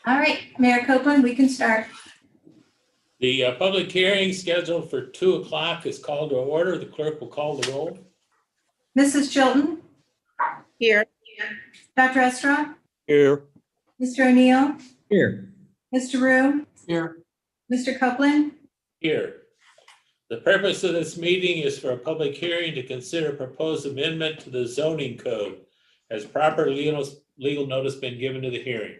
All right, Mayor Copeland, we can start. The public hearing scheduled for 2 o'clock is called to order. The clerk will call the roll. Mrs. Chilton, Here. Dr. Estra, Here. Mr. O'Neill, Here. Mr. Rue, Here. Mr. Copeland. Here. The purpose of this meeting is for a public hearing to consider proposed amendment to the zoning code. Has proper legal notice been given to the hearing?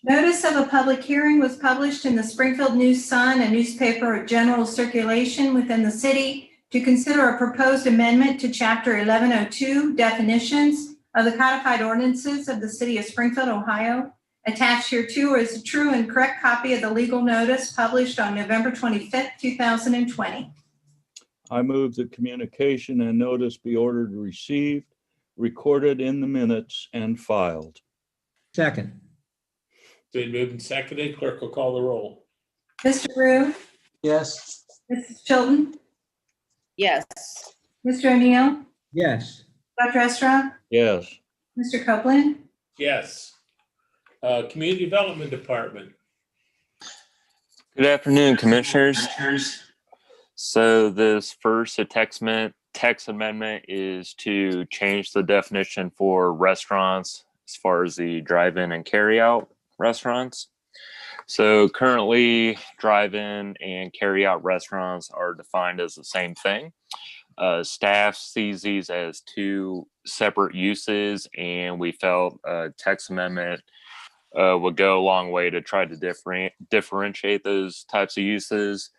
Notice of a public hearing was published in the Springfield News Sun, a newspaper of general circulation within the city, to consider a proposed amendment to Chapter 1102, definitions of the codified ordinances of the city of Springfield, Ohio. Attached hereto is a true and correct copy of the legal notice published on November 25th, 2020. I move that communication and notice be ordered received, recorded in the minutes, and filed. Second. Been moved and seconded. Clerk will call the roll. Mr. Rue, Yes. Mrs. Chilton, Yes. Mr. O'Neill, Yes. Dr. Estra, Yes. Mr. Copeland. Yes. Community Development Department. Good afternoon, Commissioners. So this first text amendment is to change the definition for restaurants as far as the drive-in and carry-out restaurants. So currently, drive-in and carry-out restaurants are defined as the same thing. Staff sees these as two separate uses, and we felt a text amendment would go a long way to try to differentiate those types of uses.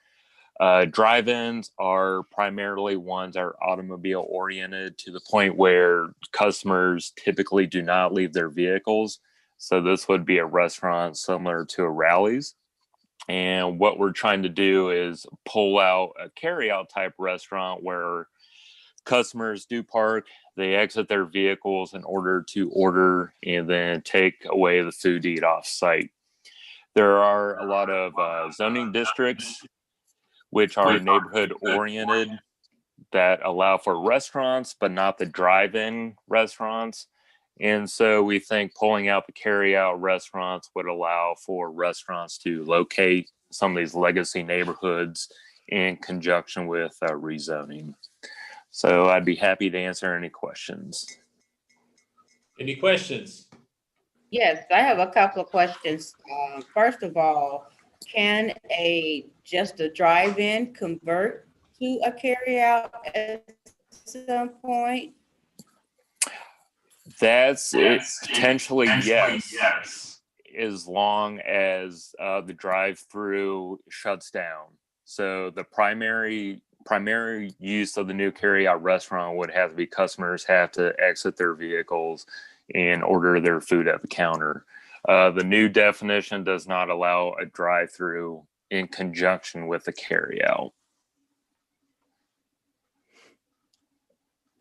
Drive-ins are primarily ones that are automobile oriented to the point where customers typically do not leave their vehicles. So this would be a restaurant similar to a Rally's. And what we're trying to do is pull out a carry-out type restaurant where customers do park, they exit their vehicles in order to order and then take away the food to eat off site. There are a lot of zoning districts which are neighborhood oriented that allow for restaurants, but not the drive-in restaurants. And so we think pulling out the carry-out restaurants would allow for restaurants to locate some of these legacy neighborhoods in conjunction with rezoning. So I'd be happy to answer any questions. Any questions? Yes, I have a couple of questions. First of all, can just a drive-in convert to a carry-out at some point? That's it. Potentially, yes. As long as the drive-through shuts down. So the primary use of the new carry-out restaurant would have to be customers have to exit their vehicles and order their food at the counter. The new definition does not allow a drive-through in conjunction with the carry-out.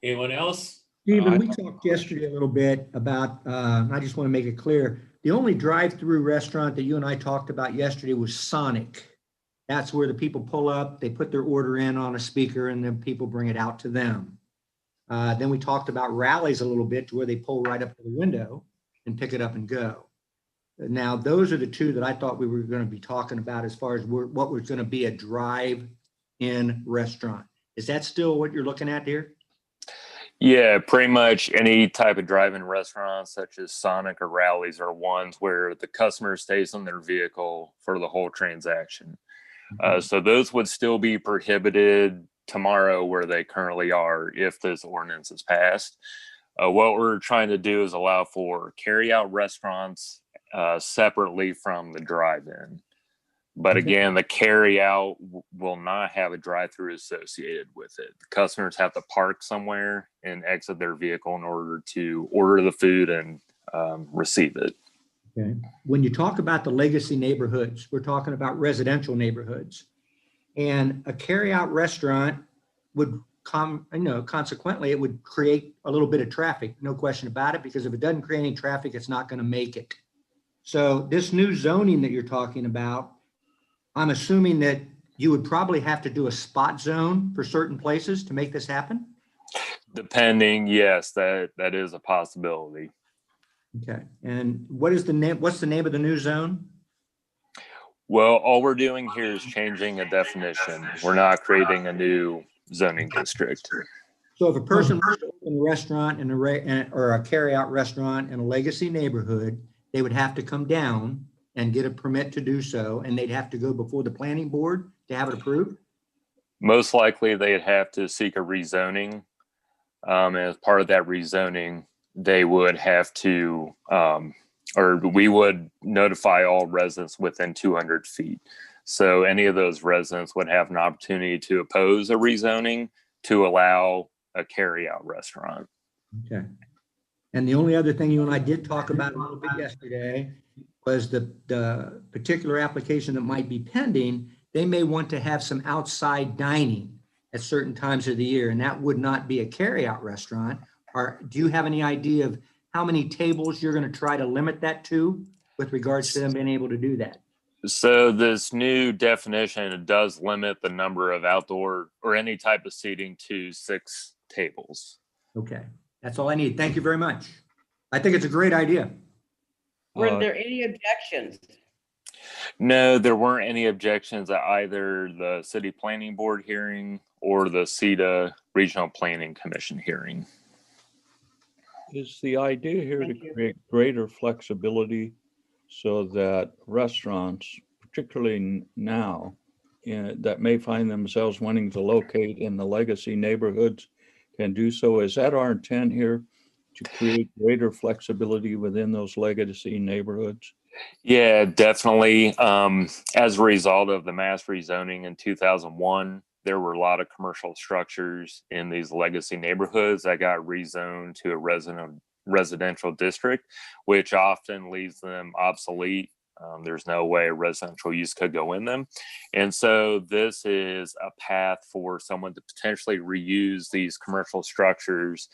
Anyone else? Stephen, we talked yesterday a little bit about, I just want to make it clear, the only drive-through restaurant that you and I talked about yesterday was Sonic. That's where the people pull up, they put their order in on a speaker, and then people bring it out to them. Then we talked about Rally's a little bit to where they pull right up to the window and pick it up and go. Now, those are the two that I thought we were going to be talking about as far as what was going to be a drive-in restaurant. Is that still what you're looking at here? Yeah, pretty much any type of drive-in restaurant such as Sonic or Rally's are ones where the customer stays in their vehicle for the whole transaction. So those would still be prohibited tomorrow where they currently are if this ordinance is passed. What we're trying to do is allow for carry-out restaurants separately from the drive-in. But again, the carry-out will not have a drive-through associated with it. The customers have to park somewhere and exit their vehicle in order to order the food and receive it. Okay. When you talk about the legacy neighborhoods, we're talking about residential neighborhoods. And a carry-out restaurant would consequently, it would create a little bit of traffic, no question about it, because if it doesn't create any traffic, it's not going to make it. So this new zoning that you're talking about, I'm assuming that you would probably have to do a spot zone for certain places to make this happen? Depending, yes, that is a possibility. Okay, and what is the name, what's the name of the new zone? Well, all we're doing here is changing a definition. We're not creating a new zoning district. So if a person wants to open a restaurant in or a carryout restaurant in a legacy neighborhood, they would have to come down and get a permit to do so, and they'd have to go before the planning board to have it approved? Most likely, they'd have to seek a rezoning. And as part of that rezoning, they would have to, or we would notify all residents within 200 feet. So any of those residents would have an opportunity to oppose a rezoning to allow a carryout restaurant. Okay. And the only other thing you and I did talk about a little bit yesterday was the particular application that might be pending. They may want to have some outside dining at certain times of the year, and that would not be a carryout restaurant. Or do you have any idea of how many tables you're going to try to limit that to with regards to them being able to do that? So this new definition, it does limit the number of outdoor or any type of seating to 6 tables. Okay, that's all I need. Thank you very much. I think it's a great idea. Were there any objections? No, there weren't any objections at either the city planning board hearing or the CETA Regional Planning Commission hearing. Is the idea here to Thank you. create greater flexibility so that restaurants, particularly now, that may find themselves wanting to locate in the legacy neighborhoods can do so? Is that our intent here, to create greater flexibility within those legacy neighborhoods? Yeah, definitely. As a result of the mass rezoning in 2001, there were a lot of commercial structures in these legacy neighborhoods that got rezoned to a residential district, which often leaves them obsolete. There's no way a residential use could go in them. And so this is a path for someone to potentially reuse these commercial structures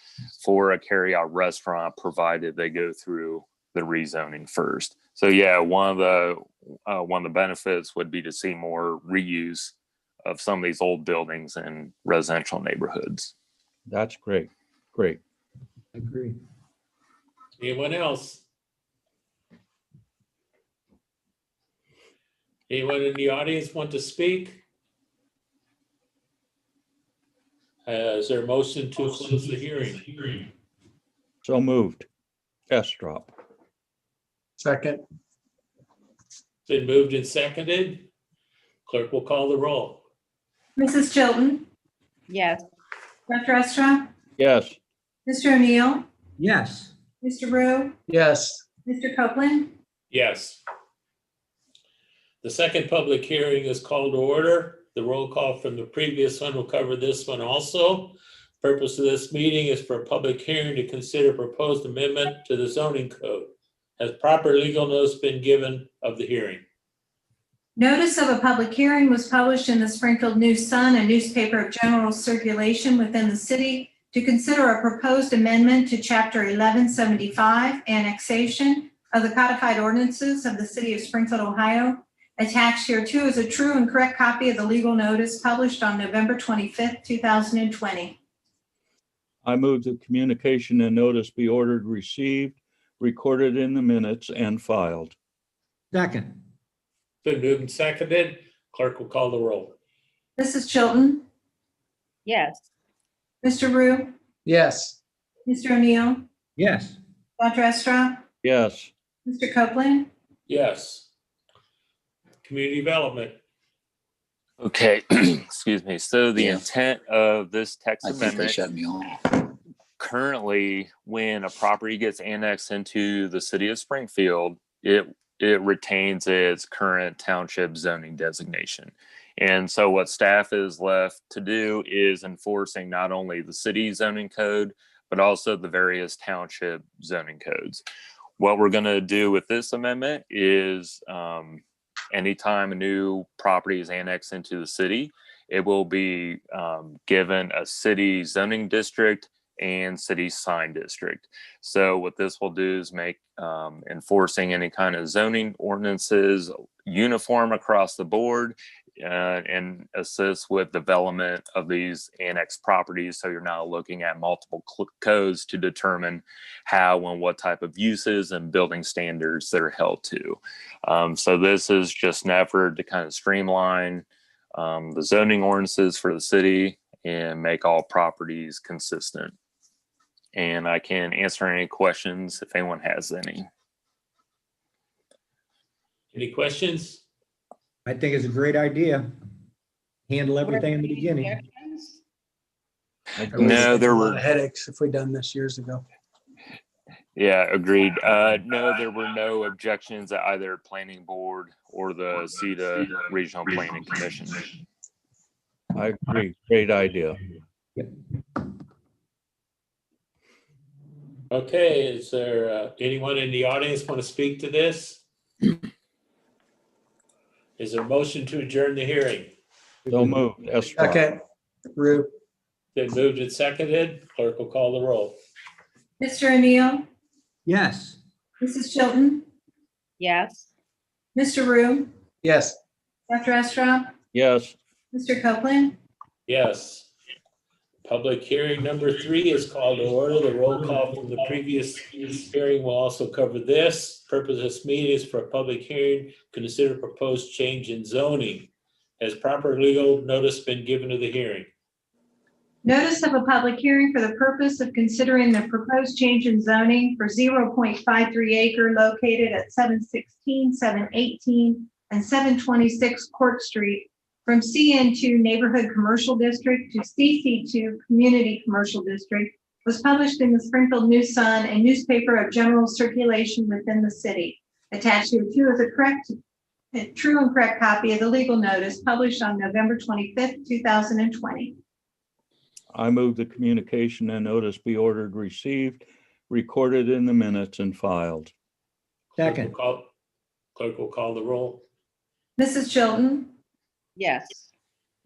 for a carryout restaurant, provided they go through the rezoning first. So yeah, one of the benefits would be to see more reuse of some of these old buildings in residential neighborhoods. That's great. Great. I agree. Anyone else? Anyone in the audience want to speak? Is there a motion to close the hearing? So moved. Estrop. Second, Been moved and seconded. Clerk will call the roll. Mrs. Chilton, Yes. Dr. Estra, Yes. Mr. O'Neill, Yes. Mr. Rue, yes, Mr. Copeland, Yes. The second public hearing is called to order. The roll call from the previous one will cover this one also. Purpose of this meeting is for a public hearing to consider proposed amendment to the zoning code. Has proper legal notice been given of the hearing? Notice of a public hearing was published in the Springfield News Sun, a newspaper of general circulation within the city, to consider a proposed amendment to Chapter 1175, annexation of the codified ordinances of the city of Springfield, Ohio. Attached here too is a true and correct copy of the legal notice published on November 25th, 2020. I move that communication and notice be ordered, received, recorded in the minutes, and filed. Second. Been moved and seconded. Clerk will call the roll. Mrs. Chilton, Yes. Mr. Rue, yes, Mr. O'Neill, Yes. Dr. Estra, Yes. Mr. Copeland, Yes. Community development. Okay, excuse me. So the Yeah. intent of this text I think they amendment, shut me off. currently, when a property gets annexed into the city of Springfield, it retains its current township zoning designation. And so what staff is left to do is enforcing not only the city zoning code, but also the various township zoning codes. What we're going to do with this amendment is anytime a new property is annexed into the city, it will be given a city zoning district and city sign district. So what this will do is make enforcing any kind of zoning ordinances uniform across the board. and assist with development of these annex properties. So you're now looking at multiple codes to determine how and what type of uses and building standards they're held to. So this is just an effort to kind of streamline the zoning ordinances for the city and make all properties consistent. And I can answer any questions if anyone has any. Any questions? I think it's a great idea. Handle everything in the Any beginning. objections? No, there A lot were. of headaches if we'd done this years ago. Yeah, agreed. No, there were no objections at either planning board or the CETA Regional Planning Commission. I agree. Great idea. Okay, is there anyone in the audience want to speak to this? Is there a motion to adjourn the hearing? So moved. Estra. Second, Rue, Been moved and seconded. Clerk will call the roll. Mr. O'Neill, Yes. Mrs. Chilton, Yes. Mr. Rue, yes. Dr. Estra, Yes. Mr. Copeland, Yes. Public hearing number 3 is called to order. The roll call from the previous hearing will also cover this. Purpose of this meeting is for a public hearing, consider proposed change in zoning. Has proper legal notice been given to the hearing? notice of a public hearing for the purpose of considering the proposed change in zoning for 0.53 acre located at 716, 718, and 726 Court Street from CN2 Neighborhood Commercial District to CC2 Community Commercial District was published in the Springfield News Sun, a newspaper of general circulation within the city. Attached here too is a true and correct copy of the legal notice published on November 25th, 2020. I move the communication and notice be ordered received, recorded in the minutes and filed. Second. Clerk will call the roll. Mrs. Chilton, Yes.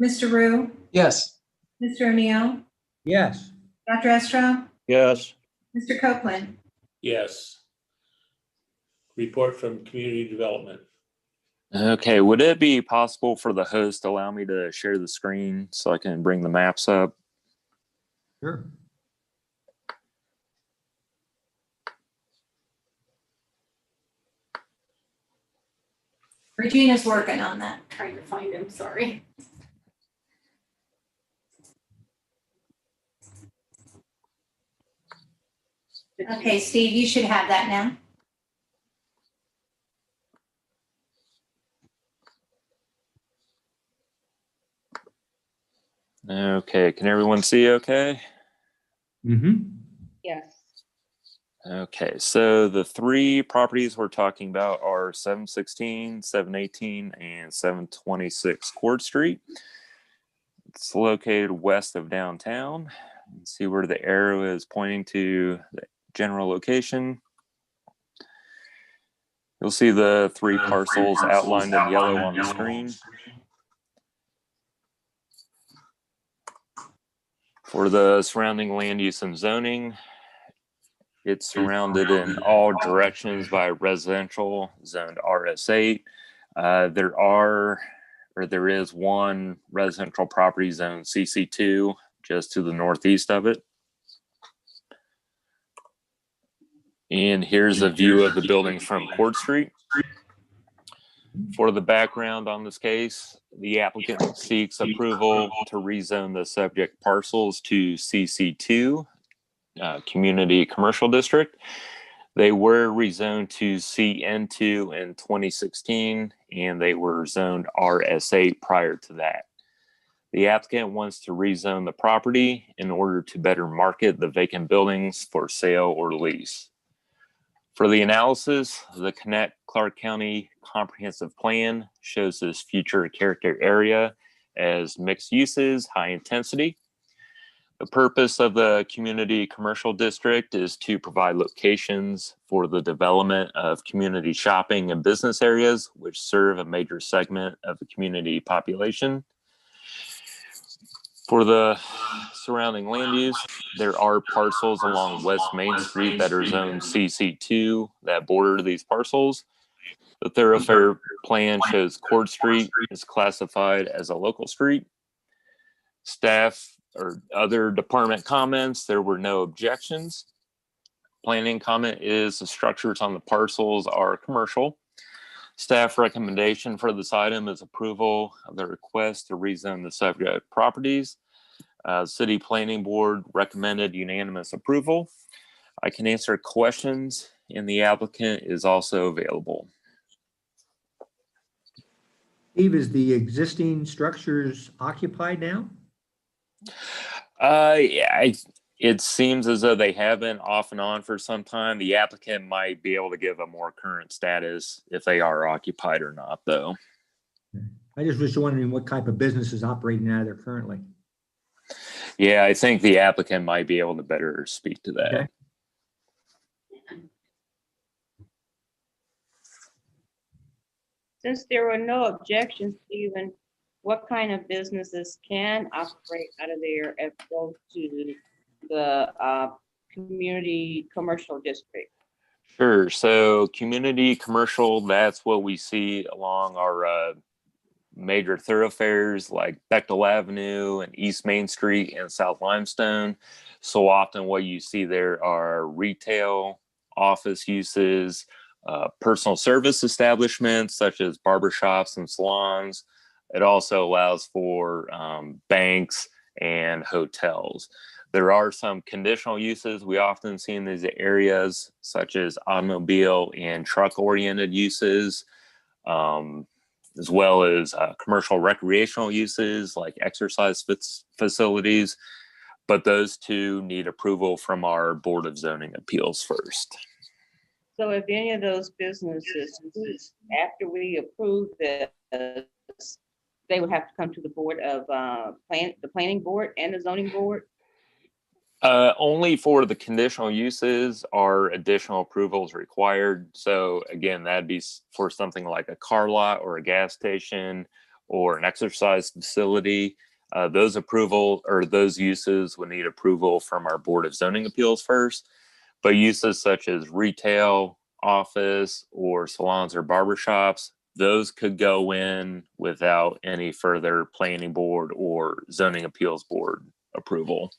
Mr. Rue, Yes. Mr. O'Neill, Yes. Dr. Estra, Yes. Mr. Copeland. Yes. Report from community development. Okay, would it be possible for the host to allow me to share the screen so I can bring the maps up? Sure. Regina's working on that. Trying to find him, sorry. Okay, Steve, you should have that now. Okay, can everyone see okay? Mm-hmm. Yes. Okay, so the 3 properties we're talking about are 716, 718, and 726 Court Street. It's located west of downtown. You can see where the arrow is pointing to the general location. You'll see the 3 parcels outlined in yellow on the screen. For the surrounding land use and zoning, it's surrounded in all directions by residential zoned RS8. There is one residential property zone CC2 just to the northeast of it. And here's a view of the building from Court Street. For the background on this case, the applicant seeks approval to rezone the subject parcels to CC2, Community Commercial District. They were rezoned to CN2 in 2016, and they were zoned RS8 prior to that. The applicant wants to rezone the property in order to better market the vacant buildings for sale or lease. For the analysis, the Connect Clark County Comprehensive Plan shows this future character area as mixed uses, high intensity. The purpose of the Community Commercial District is to provide locations for the development of community shopping and business areas, which serve a major segment of the community population. For the surrounding land use, there are parcels along West Main Street that are zoned CC2 that border these parcels. The thoroughfare plan shows Court Street is classified as a local street. Staff or other department comments, there were no objections. Planning comment is the structures on the parcels are commercial. Staff recommendation for this item is approval of the request to rezone the subject properties. City Planning Board recommended unanimous approval. I can answer questions, and the applicant is also available. Steve, is the existing structures occupied now? Yeah, it seems as though they have been off and on for some time. The applicant might be able to give a more current status if they are occupied or not, though. I just was wondering what type of business is operating out of there currently. Yeah, I think the applicant might be able to better speak to that. Okay. Since there were no objections, Stephen, what kind of businesses can operate out of there as opposed to the community commercial district? Sure. So community commercial, that's what we see along our major thoroughfares like Bechtel Avenue and East Main Street and South Limestone. So often what you see there are retail, office uses, personal service establishments such as barbershops and salons. It also allows for banks and hotels. There are some conditional uses we often see in these areas, such as automobile and truck-oriented uses, as well as commercial recreational uses like exercise facilities. But those two need approval from our Board of Zoning Appeals first. So if any of those businesses, after we approve this, they would have to come to the board of the planning board and the zoning board? Only for the conditional uses are additional approvals required. So again, that'd be for something like a car lot or a gas station or an exercise facility. Those approval or those uses would need approval from our Board of Zoning Appeals first. But uses such as retail, office, or salons or barbershops, those could go in without any further planning board or zoning appeals board approval.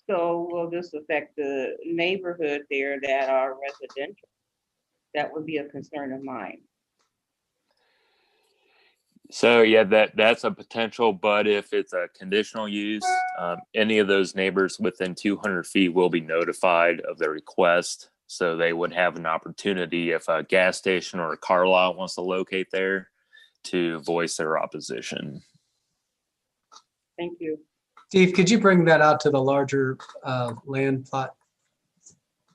So will this affect the neighborhood there that are residential? That would be a concern of mine. So yeah, that's a potential, but if it's a conditional use, any of those neighbors within 200 feet will be notified of the request. So they would have an opportunity if a gas station or a car lot wants to locate there to voice their opposition. Thank you. Steve, could you bring that out to the larger land plot?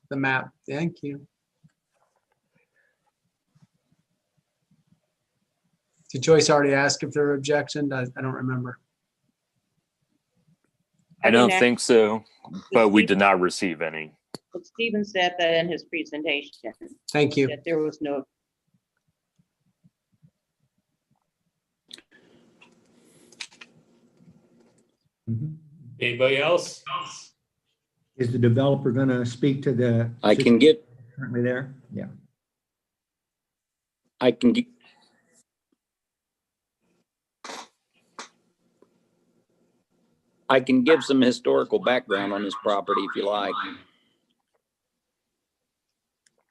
The map, thank you. Did Joyce already ask if there were objections? I don't remember. I don't think so, but we did not receive any. But Stephen said that in his presentation. Thank you. That there was no. Anybody else? Is the developer going to speak to the? I can get, Currently there? Yeah. I can get. I can give some historical background on this property if you like.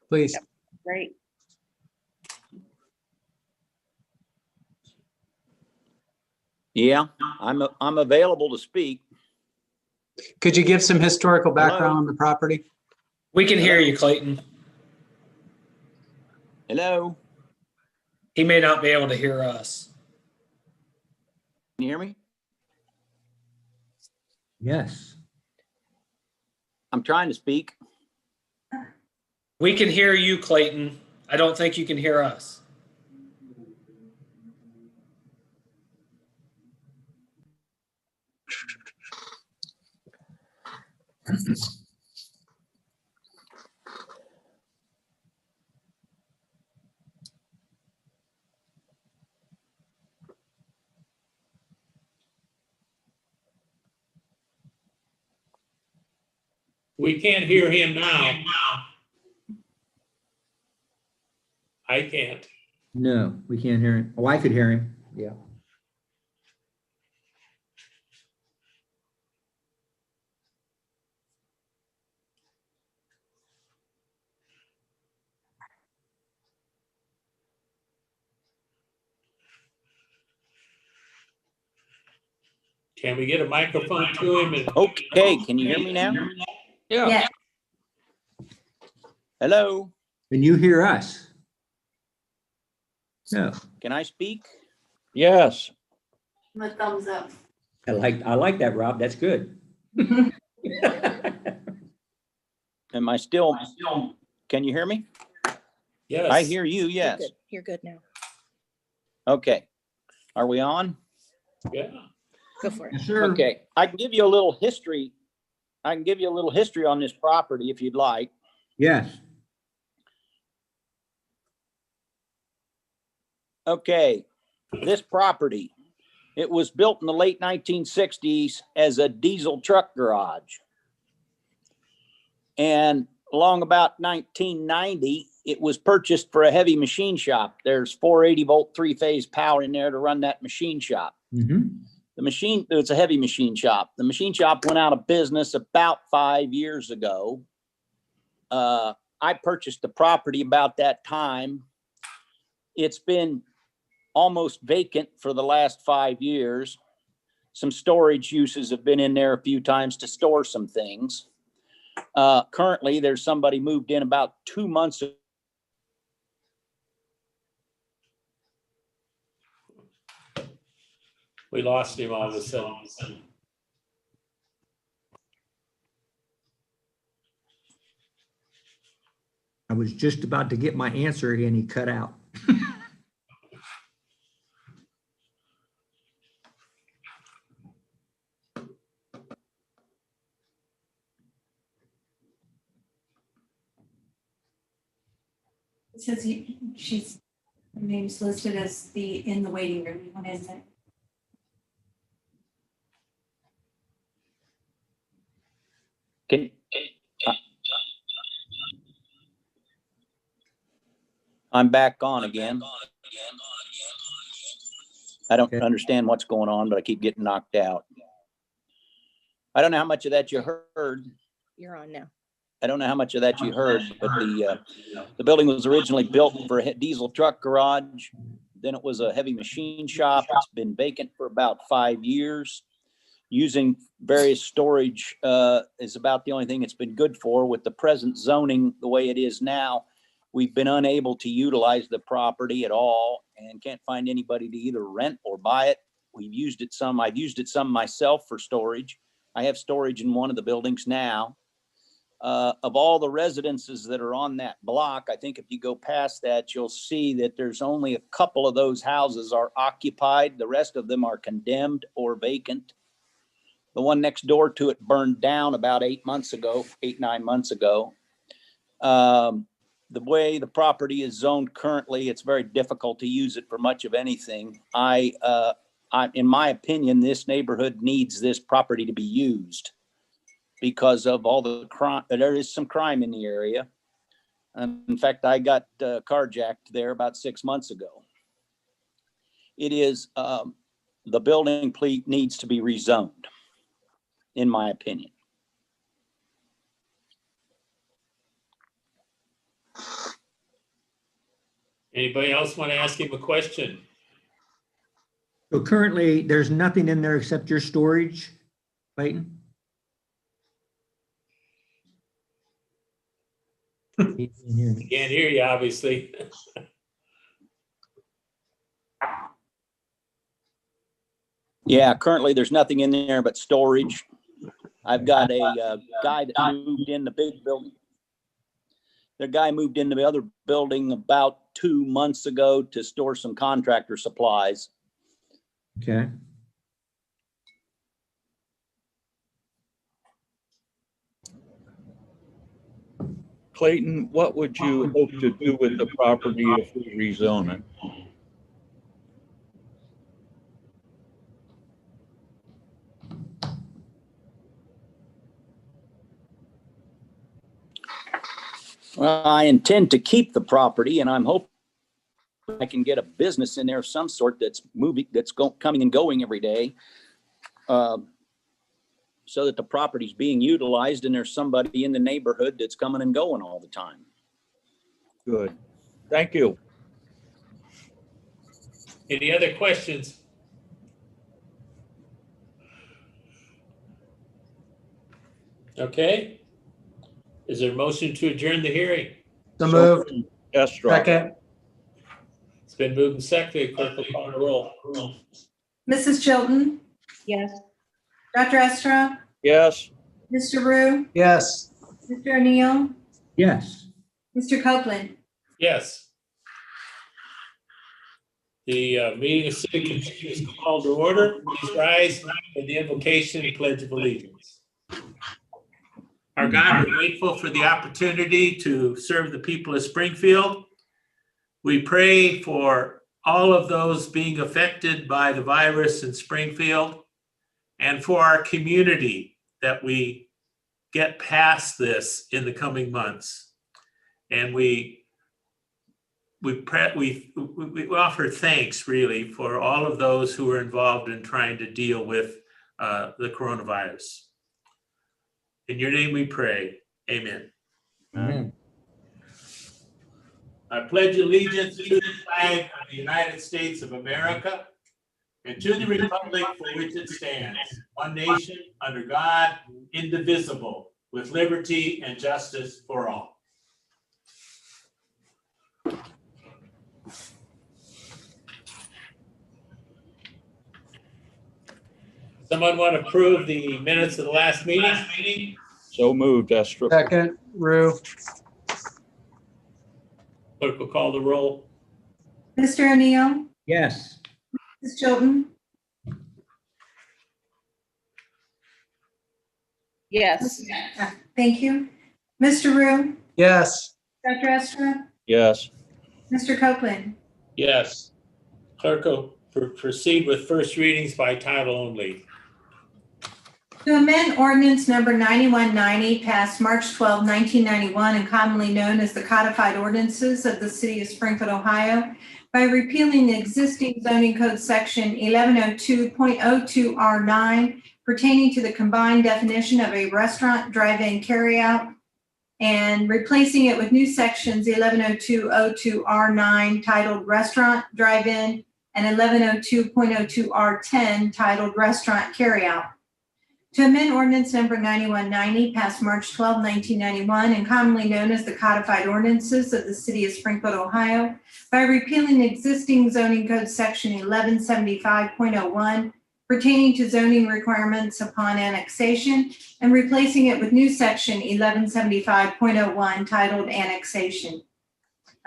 Please. Great. Yeah, I'm available to speak. Could you give some historical background on the property? We can hear you, Clayton. Hello, He may not be able to hear us. can you hear me? Yes. I'm trying to speak. We can hear you, Clayton. I don't think you can hear us. We can't hear him now. I can't. No, we can't hear him. Oh, I could hear him. Yeah. Can we get a microphone to him? Okay, can you hear me now? Yeah. Yeah. Hello, Can you hear us? No. can I speak? Yes. The thumbs up. I like that, Rob. That's good. Am I still, can you hear me? Yes. I hear you, yes. You're good now. Okay, are we on? Yeah. Go for it. Yes, sir. Okay, I can give you a little history. I can give you a little history on this property if you'd like. Yes. Okay, this property, it was built in the late 1960s as a diesel truck garage. And along about 1990, it was purchased for a heavy machine shop. There's 480 volt 3-phase power in there to run that machine shop. Mm-hmm. The machine, it's a heavy machine shop. The machine shop went out of business about 5 years ago. I purchased the property about that time. It's been almost vacant for the last 5 years. Some storage uses have been in there a few times to store some things. Currently, there's somebody moved in about 2 months ago. We lost him all of a sudden. I was just about to get my answer and he cut out. It says her name's listed as in the waiting room. What is it? I'm back on again. I don't Okay. understand what's going on, but I keep getting knocked out. I don't know how much of that you heard. You're on now. I don't know how much of that you heard, but the building was originally built for a diesel truck garage. Then it was a heavy machine shop. It's been vacant for about 5 years. Using various storage is about the only thing it's been good for. With the present zoning the way it is now, we've been unable to utilize the property at all and can't find anybody to either rent or buy it. We've used it some. I've used it some myself for storage. I have storage in one of the buildings now. Of all the residences that are on that block, I think if you go past that, you'll see that there's only a couple of those houses are occupied. The rest of them are condemned or vacant. The one next door to it burned down about 8 months ago, 9 months ago. The way the property is zoned currently, it's very difficult to use it for much of anything. In my opinion, this neighborhood needs this property to be used because of all the crime. There is some crime in the area. In fact, I got carjacked there about 6 months ago. It is, the building needs to be rezoned, in my opinion. Anybody else want to ask him a question? So currently, there's nothing in there except your storage, Clayton? He didn't hear me. Can't hear you, obviously. Yeah, currently there's nothing in there but storage. I've got a guy that moved in the big building. The guy moved into the other building about 2 months ago to store some contractor supplies. Okay. Clayton, what would you hope to do with the property if we rezone it? Well, I intend to keep the property and I'm hoping I can get a business in there of some sort that's coming and going every day, so that the property's being utilized and there's somebody in the neighborhood that's coming and going all the time. Good. Thank you. Any other questions? Okay. Is there a motion to adjourn the hearing? So moved. Estra. Second. It's been moved and seconded. Clerk will call the roll. Mrs. Chilton, Yes. Dr. Estra, Yes. Mr. Rue, Yes. Mr. O'Neill, Yes. Mr. Copeland. Yes. The meeting of City Commission is called to order. Please rise for the invocation and pledge of allegiance. Our God, we're grateful for the opportunity to serve the people of Springfield. We pray for all of those being affected by the virus in Springfield and for our community, that we get past this in the coming months. And we offer thanks really for all of those who are involved in trying to deal with the coronavirus. In your name we pray, amen. Amen. I pledge allegiance to the flag of the United States of America and to the republic for which it stands, one nation, under God, indivisible, with liberty and justice for all. Someone want to approve the minutes of the last meeting? So moved, Estra. Second. Rue. Clerk will call the roll. Mr. O'Neill, Yes. Mrs. Chilton, Yes. thank you. Mr. Rue, Yes. Dr. Estra, Yes. Mr. Copeland. Yes. Clerk will proceed with first readings by title only. To amend ordinance number 9190 passed March 12, 1991, and commonly known as the codified ordinances of the city of Springfield, Ohio, by repealing the existing zoning code section 1102.02R9 pertaining to the combined definition of a restaurant, drive-in, carryout, and replacing it with new sections 1102.02R9 titled Restaurant, Drive-In, and 1102.02R10 titled Restaurant, Carryout. To amend ordinance number 9190 passed March 12, 1991, and commonly known as the codified ordinances of the city of Springfield, Ohio, by repealing the existing zoning code section 1175.01 pertaining to zoning requirements upon annexation and replacing it with new section 1175.01 titled Annexation.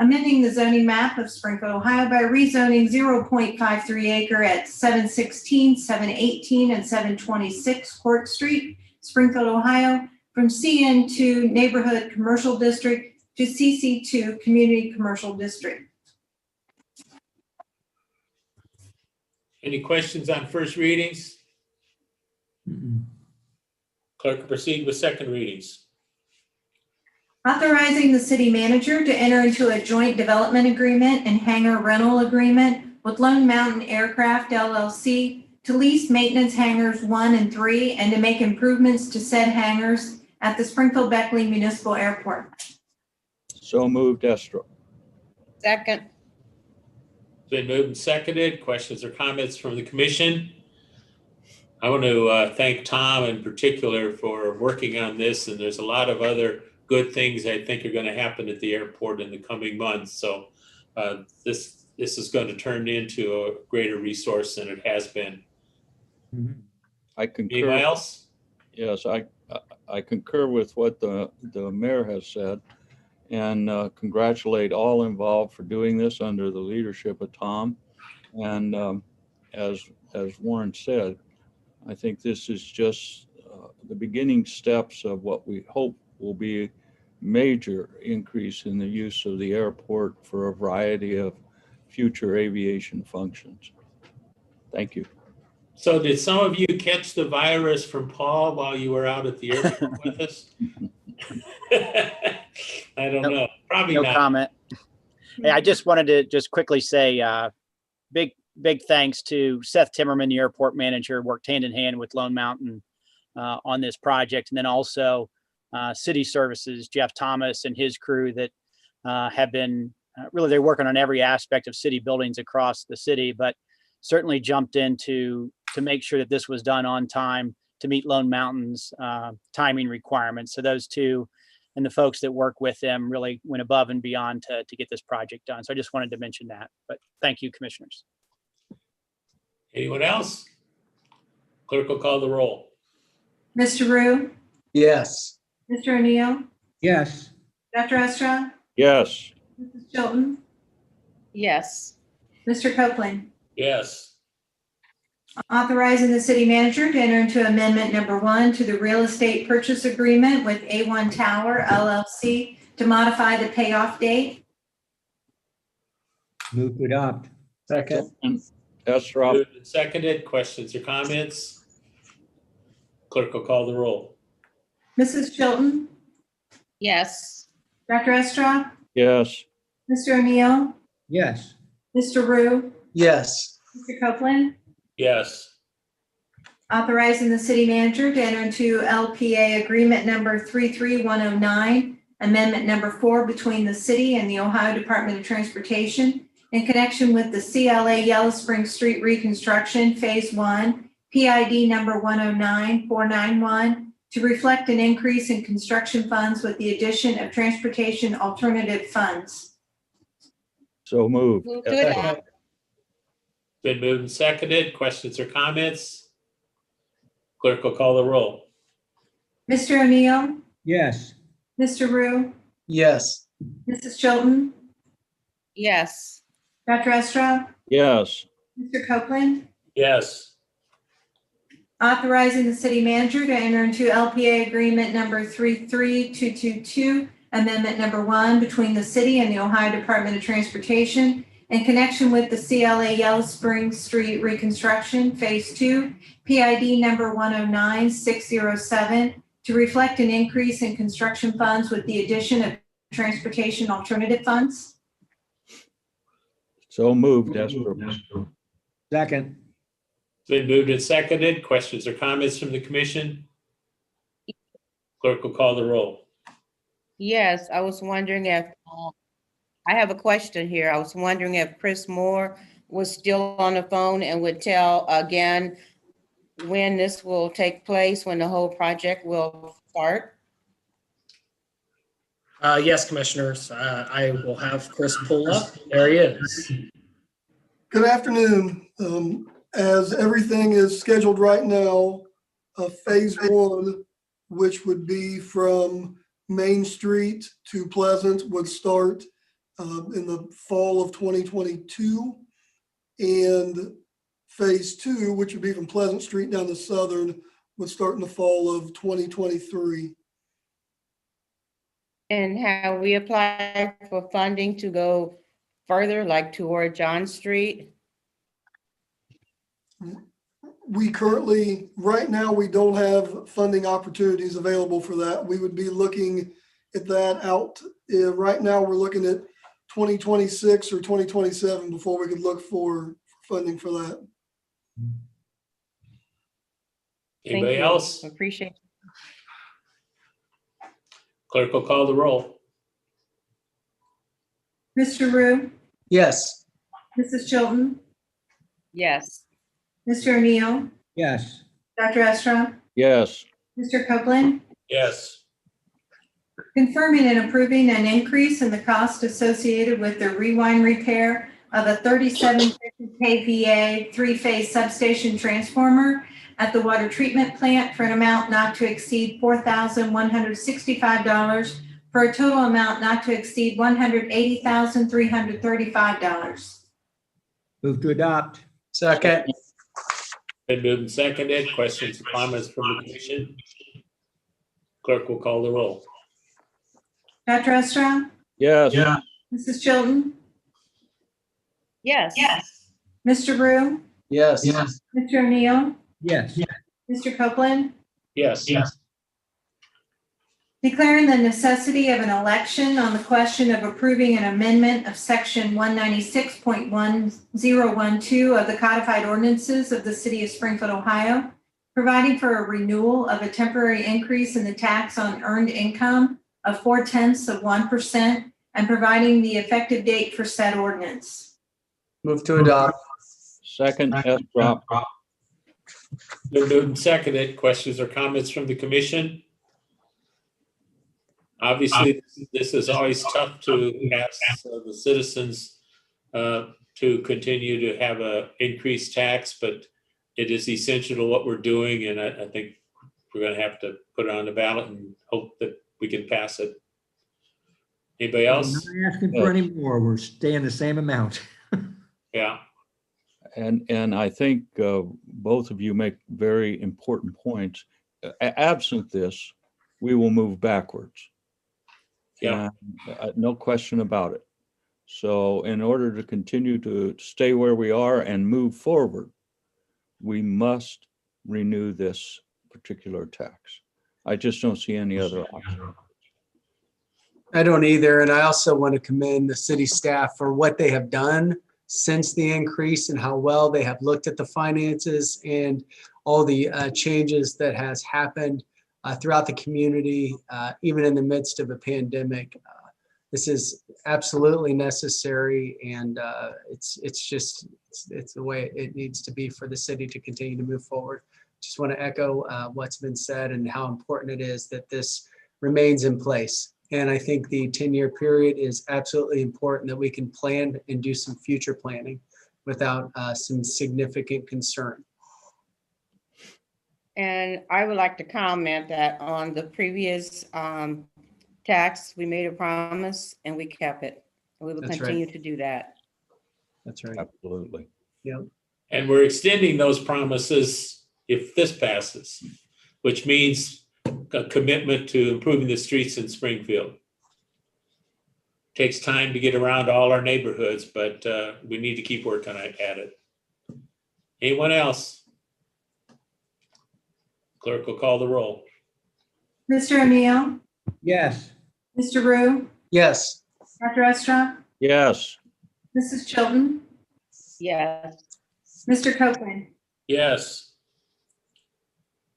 Amending the zoning map of Springfield, Ohio by rezoning 0.53 acre at 716, 718, and 726 Court Street, Springfield, Ohio, from CN2 Neighborhood Commercial District to CC2 Community Commercial District. Any questions on first readings? Clerk will proceed with second readings. Authorizing the city manager to enter into a joint development agreement and hangar rental agreement with Lone Mountain Aircraft LLC to lease maintenance hangars 1 and 3 and to make improvements to said hangars at the Springfield Beckley Municipal Airport. So moved, Estra. Second. It's been moved and seconded. Questions or comments from the commission? I want to thank Tom in particular for working on this, and there's a lot of other good things I think are going to happen at the airport in the coming months. So this is going to turn into a greater resource than it has been. I concur. Anyone else? Yes, I concur with what the mayor has said, and congratulate all involved for doing this under the leadership of Tom. And as Warren said, I think this is just the beginning steps of what we hope will be a major increase in the use of the airport for a variety of future aviation functions. Thank you. So did some of you catch the virus from Paul while you were out at the airport with us? I don't know. Probably No not. comment. Hey, I just wanted to just quickly say, big thanks to Seth Timmerman, the airport manager, worked hand in hand with Lone Mountain on this project. And then also City Services, Jeff Thomas and his crew that have been, really, they're working on every aspect of city buildings across the city, but certainly jumped in to make sure that this was done on time to meet Lone Mountain's timing requirements. So those two and the folks that work with them really went above and beyond to get this project done. So I just wanted to mention that, but thank you, commissioners. Anyone else? Clerk will call the roll. Mr. Rue, Yes. Mr. O'Neill, Yes. Dr. Estra, Yes. Mrs. Chilton, Yes. Mr. Copeland. Yes. Authorizing the city manager to enter into amendment number 1 to the real estate purchase agreement with A1 Tower LLC to modify the payoff date. Move to adopt. Second. Esra, Moved and seconded. Questions or comments? Clerk will call the roll. Mrs. Chilton, Yes. Dr. Estra, yes. Mr. O'Neill, Yes. Mr. Rue, Yes. Mr. Copeland. Yes. Authorizing the city manager to enter into LPA agreement number 33109, amendment number 4 between the city and the Ohio Department of Transportation in connection with the CLA Yellow Spring Street reconstruction, phase 1, PID number 109491, to reflect an increase in construction funds with the addition of transportation alternative funds. So moved. Move to adopt. Been moved and seconded. Questions or comments? Clerk will call the roll. Mr. O'Neill, Yes. Mr. Rue, Yes. Mrs. Chilton, Yes. Dr. Estra, Yes. Mr. Copeland. Yes. Authorizing the city manager to enter into LPA agreement number 33222, amendment number 1 between the city and the Ohio Department of Transportation in connection with the CLA Yellow Spring Street reconstruction, phase 2, PID number 109607, to reflect an increase in construction funds with the addition of transportation alternative funds. So moved. Esra. Second. Been moved and seconded. Questions or comments from the commission? Clerk will call the roll. Yes, I was wondering if, I have a question here. I was wondering if Chris Moore was still on the phone and would tell again when this will take place, when the whole project will start. Yes, commissioners, I will have Chris pull up. There he is. Good afternoon. As everything is scheduled right now, phase 1, which would be from Main Street to Pleasant, would start in the fall of 2022. And phase 2, which would be from Pleasant Street down to Southern, would start in the fall of 2023. And have we applied for funding to go further, like toward John Street? We currently, right now, we don't have funding opportunities available for that. We would be looking at that out. Right now, we're looking at 2026 or 2027 before we could look for funding for that. Thank Anybody you. else? Appreciate it. Clerk will call the roll. Mr. Rue, Yes. Mrs. Chilton, Yes. Mr. O'Neill, Yes. Dr. Estra, Yes. Mr. Copeland. Yes. Confirming and approving an increase in the cost associated with the rewind repair of a 3750 kVA 3-phase substation transformer at the water treatment plant for an amount not to exceed $4,165 for a total amount not to exceed $180,335. Move to adopt. Second. Been moved and seconded. Questions or comments from the commission? Clerk will call the roll. Dr. Estra, Yes. Mrs. Chilton, Yes. Mr. Rue, Yes. Mr. O'Neill, Yes. Mr. Copeland. Yes. Declaring the necessity of an election on the question of approving an amendment of section 196.1012 of the codified ordinances of the city of Springfield, Ohio, providing for a renewal of a temporary increase in the tax on earned income of 0.4% and providing the effective date for said ordinance. Move to adopt. Second, Esdrop. Been moved and seconded. Questions or comments from the commission? Obviously, this is always tough to ask the citizens to continue to have a increased tax, but it is essential to what we're doing, and I think we're going to have to put it on the ballot and hope that we can pass it. Anybody else? We're not asking for any more. We're staying the same amount. Yeah. And I think both of you make very important points. Absent this, we will move backwards. Yeah. No question about it. So in order to continue to stay where we are and move forward, we must renew this particular tax. I just don't see any other option. I don't either. And I also want to commend the city staff for what they have done since the increase and how well they have looked at the finances and all the changes that has happened throughout the community, even in the midst of a pandemic. This is absolutely necessary, and it's the way it needs to be for the city to continue to move forward. Just want to echo what's been said and how important it is that this remains in place. And I think the 10-year period is absolutely important, that we can plan and do some future planning without some significant concern. And I would like to comment that on the previous tax, we made a promise and we kept it. We will That's right. continue to do that. That's right. Absolutely. Yep. And we're extending those promises if this passes, which means a commitment to improving the streets in Springfield. Takes time to get around all our neighborhoods, but we need to keep working at it. Anyone else? Clerk will call the roll. Mr. O'Neill, Yes. Mr. Rue, Yes. Dr. Estra, Yes. Mrs. Chilton, Yes. Mr. Copeland. Yes.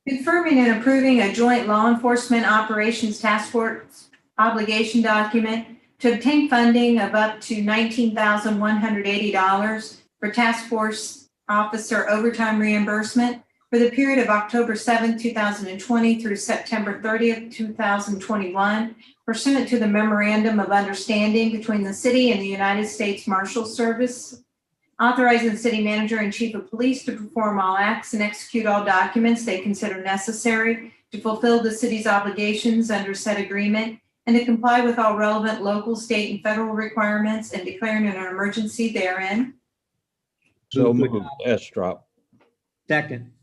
Confirming and approving a joint law enforcement operations task force obligation document to obtain funding of up to $19,180 for task force officer overtime reimbursement for the period of October 7th, 2020 through September 30th, 2021, pursuant to the memorandum of understanding between the city and the United States Marshal Service, authorizing the city manager and chief of police to perform all acts and execute all documents they consider necessary to fulfill the city's obligations under said agreement and to comply with all relevant local, state, and federal requirements and declaring an emergency therein. So moved, Esdrop. Second.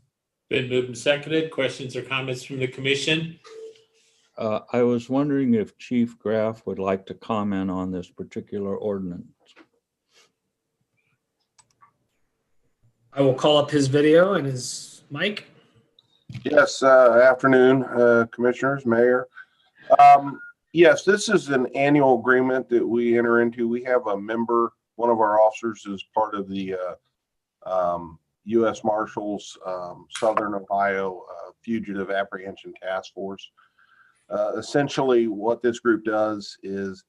Been moved and seconded. Questions or comments from the commission? I was wondering if Chief Graff would like to comment on this particular ordinance. I will call up his video and his mic. Yes, afternoon, commissioners, mayor. Yes, this is an annual agreement that we enter into. We have a member, one of our officers is part of the U.S. Marshals Southern Ohio Fugitive Apprehension Task Force. Essentially, what this group does is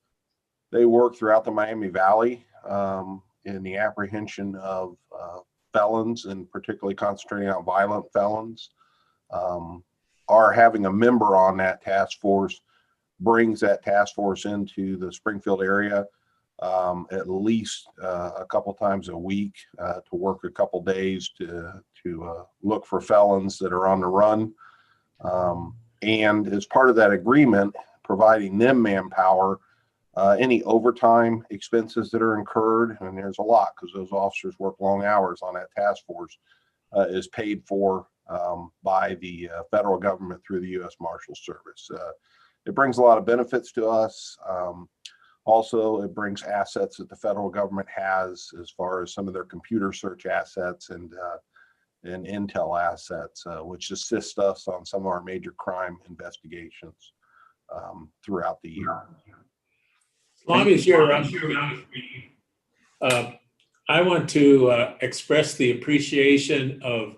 they work throughout the Miami Valley in the apprehension of felons, and particularly concentrating on violent felons. Our having a member on that task force brings that task force into the Springfield area at least a couple times a week to work a couple days to look for felons that are on the run. And as part of that agreement, providing them manpower, any overtime expenses that are incurred, and there's a lot because those officers work long hours on that task force, is paid for by the federal government through the U.S. Marshals Service. It brings a lot of benefits to us. Also, it brings assets that the federal government has as far as some of their computer search assets and intel assets, which assist us on some of our major crime investigations. throughout the year. As long as you're, I want to express the appreciation of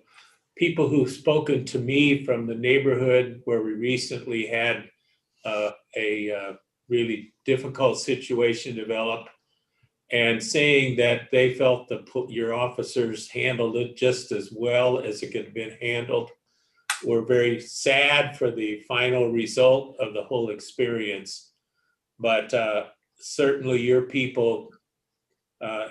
people who've spoken to me from the neighborhood where we recently had a really difficult situation develop, and saying that they felt your officers handled it just as well as it could have been handled. We're very sad for the final result of the whole experience, but certainly your people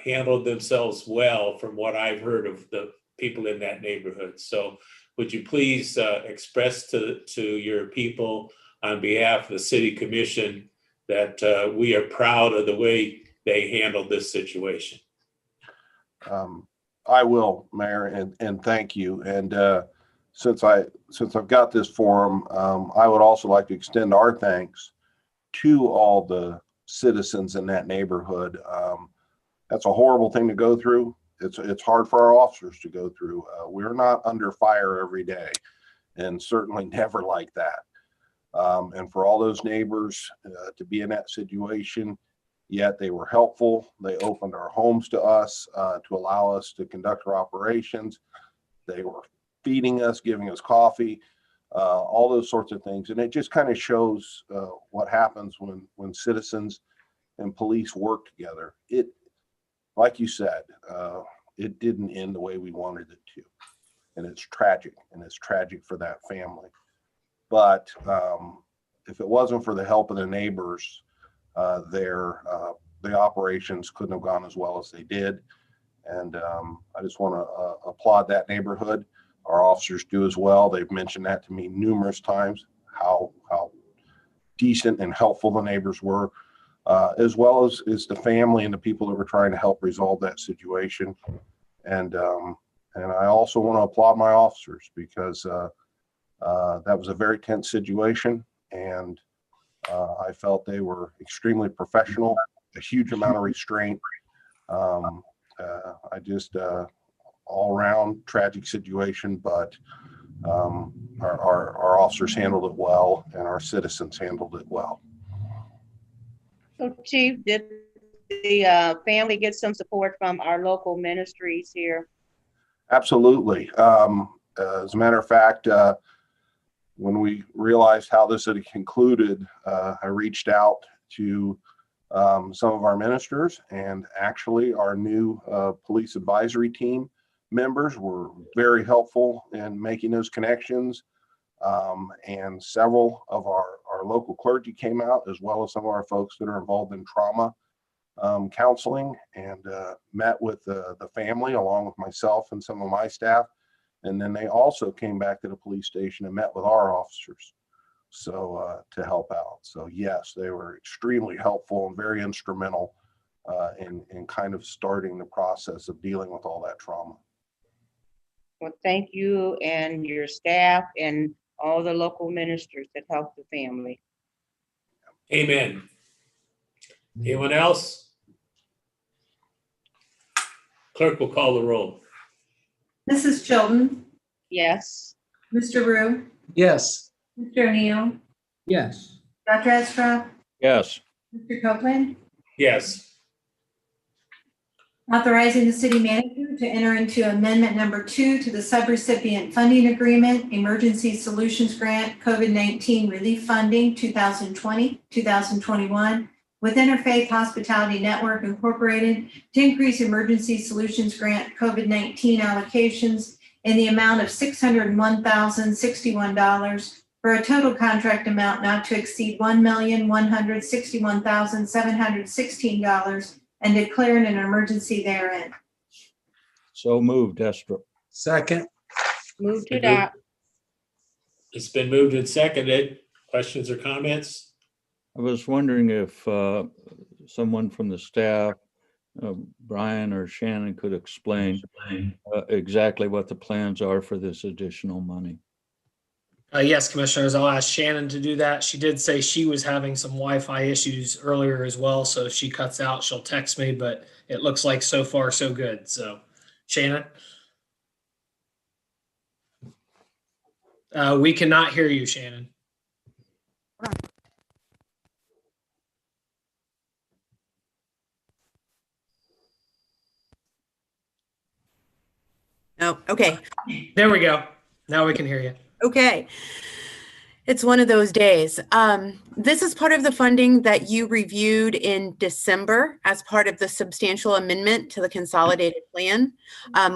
handled themselves well from what I've heard of the people in that neighborhood. So would you please express to your people on behalf of the city commission that we are proud of the way they handled this situation? I will, Mayor, and thank you. And since I've got this forum, I would also like to extend our thanks to all the citizens in that neighborhood. That's a horrible thing to go through. It's hard for our officers to go through. We're not under fire every day, and certainly never like that. And for all those neighbors to be in that situation, yet they were helpful. They opened our homes to us to allow us to conduct our operations. They were feeding us, giving us coffee, all those sorts of things. And it just kind of shows what happens when citizens and police work together. It, like you said, it didn't end the way we wanted it to. And it's tragic, and it's tragic for that family. But if it wasn't for the help of the neighbors, the operations couldn't have gone as well as they did. And I just want to applaud that neighborhood. Our officers do as well. They've mentioned that to me numerous times, how decent and helpful the neighbors were, as well as the family and the people that were trying to help resolve that situation. And I also want to applaud my officers because that was a very tense situation, and I felt they were extremely professional, a huge amount of restraint. I just all around tragic situation, but our officers handled it well, and our citizens handled it well. So Chief, did the family get some support from our local ministries here? Absolutely. As a matter of fact, when we realized how this had concluded, I reached out to some of our ministers, and actually our new police advisory team members were very helpful in making those connections. And several of our local clergy came out, as well as some of our folks that are involved in trauma counseling, and met with the family along with myself and some of my staff. And then they also came back to the police station and met with our officers, so to help out. So yes, they were extremely helpful and very instrumental in kind of starting the process of dealing with all that trauma. Well, thank you and your staff and all the local ministers that helped the family. Amen. Anyone else? Clerk will call the roll. Mrs. Chilton, Yes. Mr. Rue, Yes. Mr. O'Neill, Yes. Dr. Estra, Yes. Mr. Copeland, Yes. authorizing the city manager to enter into amendment number 2 to the subrecipient funding agreement, Emergency Solutions Grant, COVID-19 Relief Funding 2020-2021 with Interfaith Hospitality Network Incorporated to increase Emergency Solutions Grant COVID-19 allocations in the amount of $601,061 for a total contract amount not to exceed $1,161,716 and declaring an emergency therein. So moved, Estra. Second. Move to adopt. It's been moved and seconded. Questions or comments? I was wondering if someone from the staff, Brian or Shannon, could explain exactly what the plans are for this additional money. Yes, Commissioners, I'll ask Shannon to do that. She did say she was having some Wi-Fi issues earlier as well, so if she cuts out, she'll text me, but it looks like so far so good. So, Shannon? We cannot hear you, Shannon. No, okay, There we go. Now we can hear you. okay. It's one of those days. This is part of the funding that you reviewed in December as part of the substantial amendment to the consolidated plan.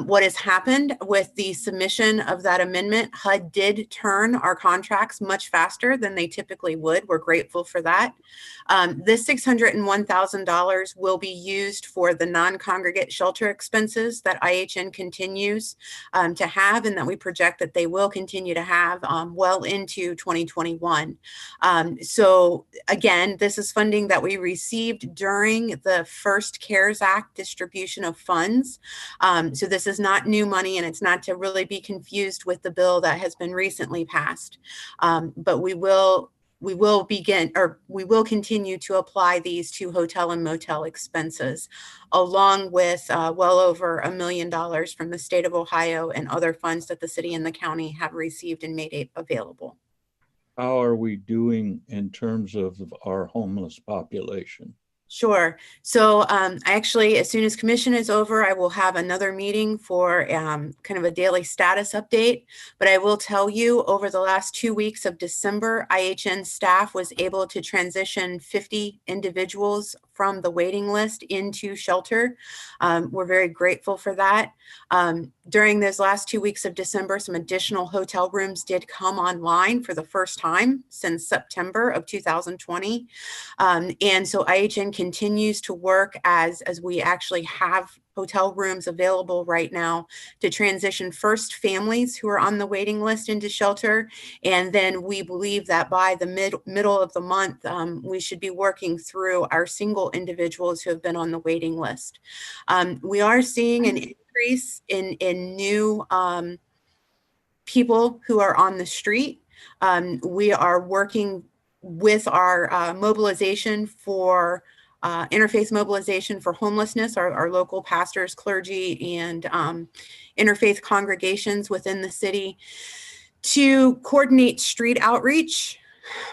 What has happened with the submission of that amendment, HUD did turn our contracts much faster than they typically would. We're grateful for that. This $601,000 will be used for the non-congregate shelter expenses that IHN continues to have, and that we project that they will continue to have well into 2021. So again, this is funding that we received during the first CARES Act distribution of funds. So this is not new money, and it's not to really be confused with the bill that has been recently passed. But we will continue to apply these to hotel and motel expenses, along with well over $1 million from the state of Ohio and other funds that the city and the county have received and made available. How are we doing in terms of our homeless population? Sure. So actually, as soon as commission is over, I will have another meeting for kind of a daily status update. But I will tell you, over the last 2 weeks of December, IHN staff was able to transition 50 individuals from the waiting list into shelter. We're very grateful for that. During those last 2 weeks of December, some additional hotel rooms did come online for the first time since September of 2020. And so IHN continues to work as we actually have hotel rooms available right now to transition first families who are on the waiting list into shelter. And then we believe that by the middle of the month, we should be working through our single individuals who have been on the waiting list. We are seeing an increase in new people who are on the street. We are working with our mobilization for interfaith mobilization for homelessness, our local pastors, clergy, and interfaith congregations within the city to coordinate street outreach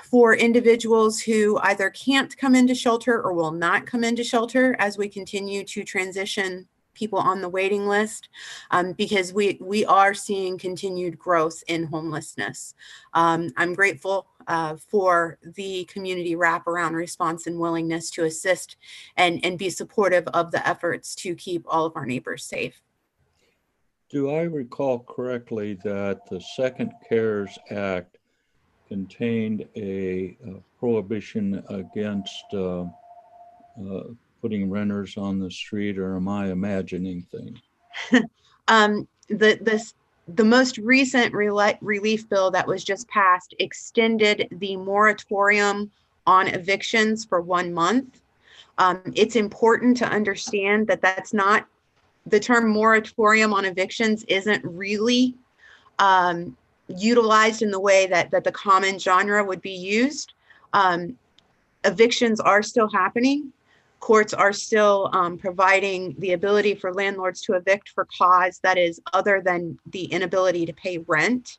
for individuals who either can't come into shelter or will not come into shelter as we continue to transition people on the waiting list, because we are seeing continued growth in homelessness. I'm grateful for the community wraparound response and willingness to assist and be supportive of the efforts to keep all of our neighbors safe. Do I recall correctly that the second CARES Act contained a prohibition against putting renters on the street, or am I imagining things? The most recent relief bill that was just passed extended the moratorium on evictions for 1 month. It's important to understand that that's not, the term moratorium on evictions isn't really utilized in the way that the common genre would be used. Evictions are still happening. Courts are still providing the ability for landlords to evict for cause that is other than the inability to pay rent.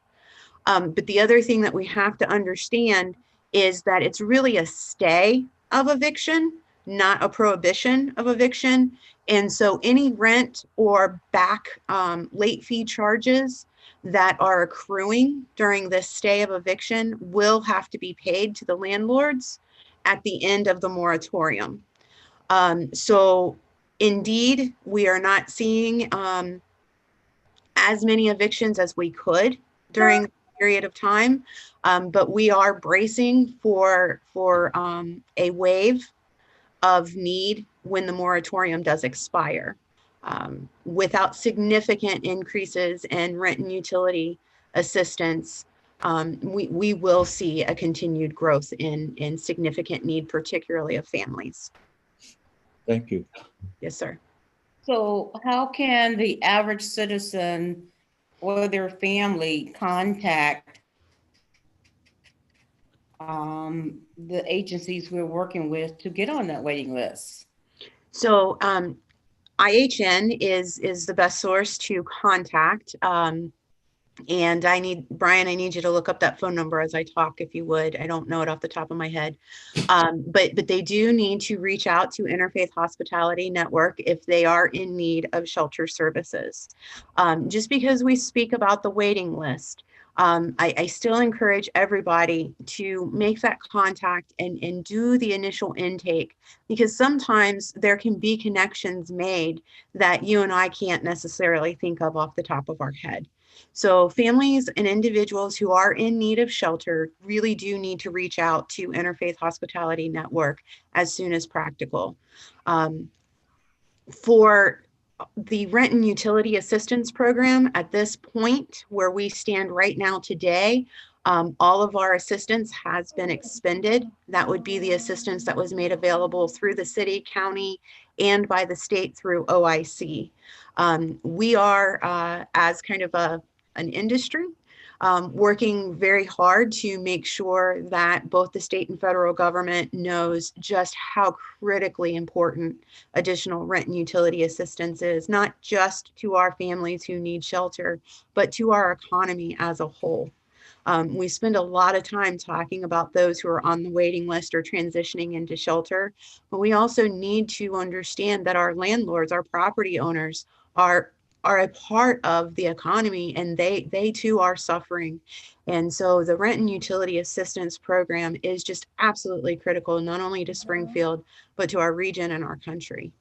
But the other thing that we have to understand is that it's really a stay of eviction, not a prohibition of eviction. And so any rent or back late fee charges that are accruing during this stay of eviction will have to be paid to the landlords at the end of the moratorium. So indeed, we are not seeing as many evictions as we could during the period of time, but we are bracing for a wave of need when the moratorium does expire. Without significant increases in rent and utility assistance, we will see a continued growth in significant need, particularly of families. Thank you. Yes, sir. So how can the average citizen or their family contact the agencies we're working with to get on that waiting list? So IHN is the best source to contact And Brian, I need you to look up that phone number as I talk, if you would. I don't know it off the top of my head. But they do need to reach out to Interfaith Hospitality Network if they are in need of shelter services. Just because we speak about the waiting list, I still encourage everybody to make that contact and do the initial intake, because sometimes there can be connections made that you and I can't necessarily think of off the top of our head. So families and individuals who are in need of shelter really do need to reach out to Interfaith Hospitality Network as soon as practical. For the rent and utility assistance program, at this point where we stand right now today, all of our assistance has been expended. That would be the assistance that was made available through the city, county, and by the state through OIC. We are, as kind of an industry, working very hard to make sure that both the state and federal government knows just how critically important additional rent and utility assistance is, not just to our families who need shelter, but to our economy as a whole. We spend a lot of time talking about those who are on the waiting list or transitioning into shelter, but we also need to understand that our landlords, our property owners are a part of the economy, and they too are suffering. And so the rent and utility assistance program is just absolutely critical, not only to Springfield, but to our region and our country.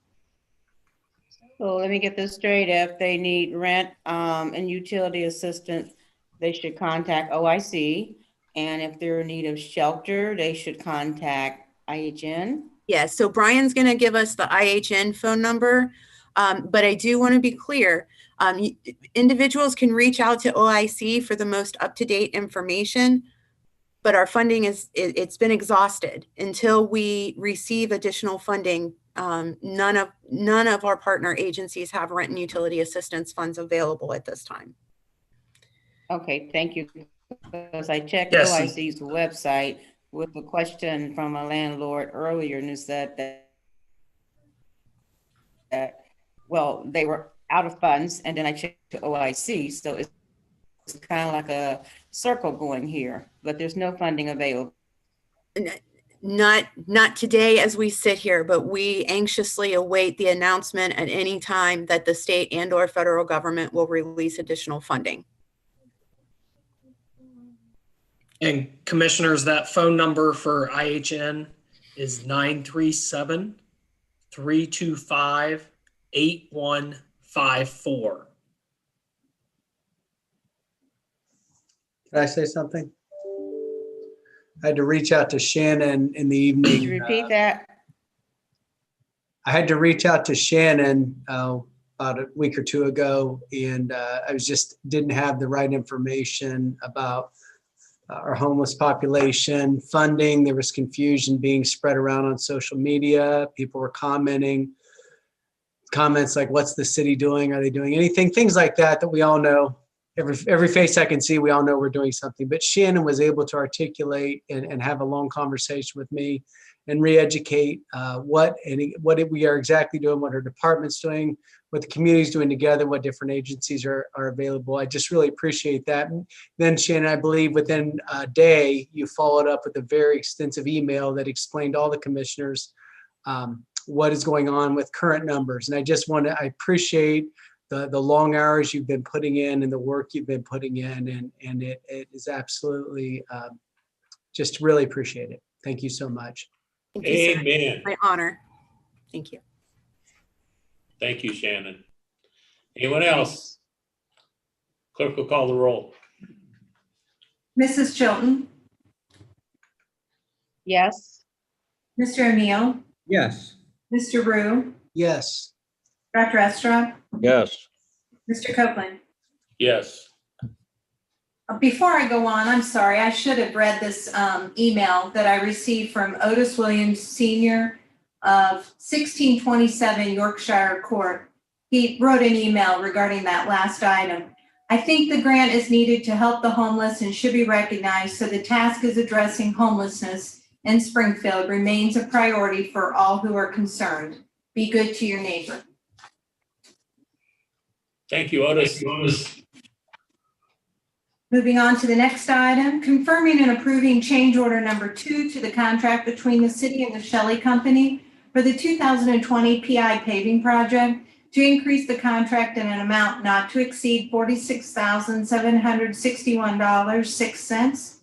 So let me get this straight. If they need rent and utility assistance, they should contact OIC. And if they're in need of shelter, they should contact IHN. Yes, so Brian's going to give us the IHN phone number. But I do want to be clear, individuals can reach out to OIC for the most up-to-date information, but our funding it's been exhausted. Until we receive additional funding, none of our partner agencies have rent and utility assistance funds available at this time. Okay, thank you. Because I checked Yes. OIC's website with a question from a landlord earlier, and it said that well, they were out of funds, and then I checked to OIC, so it's kind of like a circle going here, but there's no funding available. Not today as we sit here, but we anxiously await the announcement at any time that the state and or federal government will release additional funding. And commissioners, that phone number for IHN is 937-325-8154. Can I say something? I had to reach out to Shannon in the evening. Could you repeat that? I had to reach out to Shannon about a week or two ago, and I didn't have the right information about our homeless population funding. There was confusion being spread around on social media. People were comments like, what's the city doing? Are they doing anything? Things like that we all know. Every face I can see, we all know we're doing something. But Shannon was able to articulate and have a long conversation with me and re-educate what we are exactly doing, what our department's doing, what the community's doing together, what different agencies are available. I just really appreciate that. And then Shannon, I believe within a day, you followed up with a very extensive email that explained all the commissioners what is going on with current numbers. And I appreciate the long hours you've been putting in and the work you've been putting in. And it is absolutely, just really appreciate it. Thank you so much. Thank you, sir. Amen. My honor. Thank you. Thank you, Shannon. Anyone else? Clerk will call the roll. Mrs. Chilton, Yes. Mr. O'Neill, Yes. Mr. Rue, Yes. Dr. Estrop, Yes. Mr. Copeland. Yes. Before I go on, I'm sorry, I should have read this email that I received from Otis Williams Sr. of 1627 Yorkshire Court. He wrote an email regarding that last item. I think the grant is needed to help the homeless and should be recognized, so the task is addressing homelessness in Springfield remains a priority for all who are concerned. Be good to your neighbor. Thank you, Otis. Moving on to the next item, confirming and approving change order number 2 to the contract between the city and the Shelley Company for the 2020 PI paving project to increase the contract in an amount not to exceed $46,761.06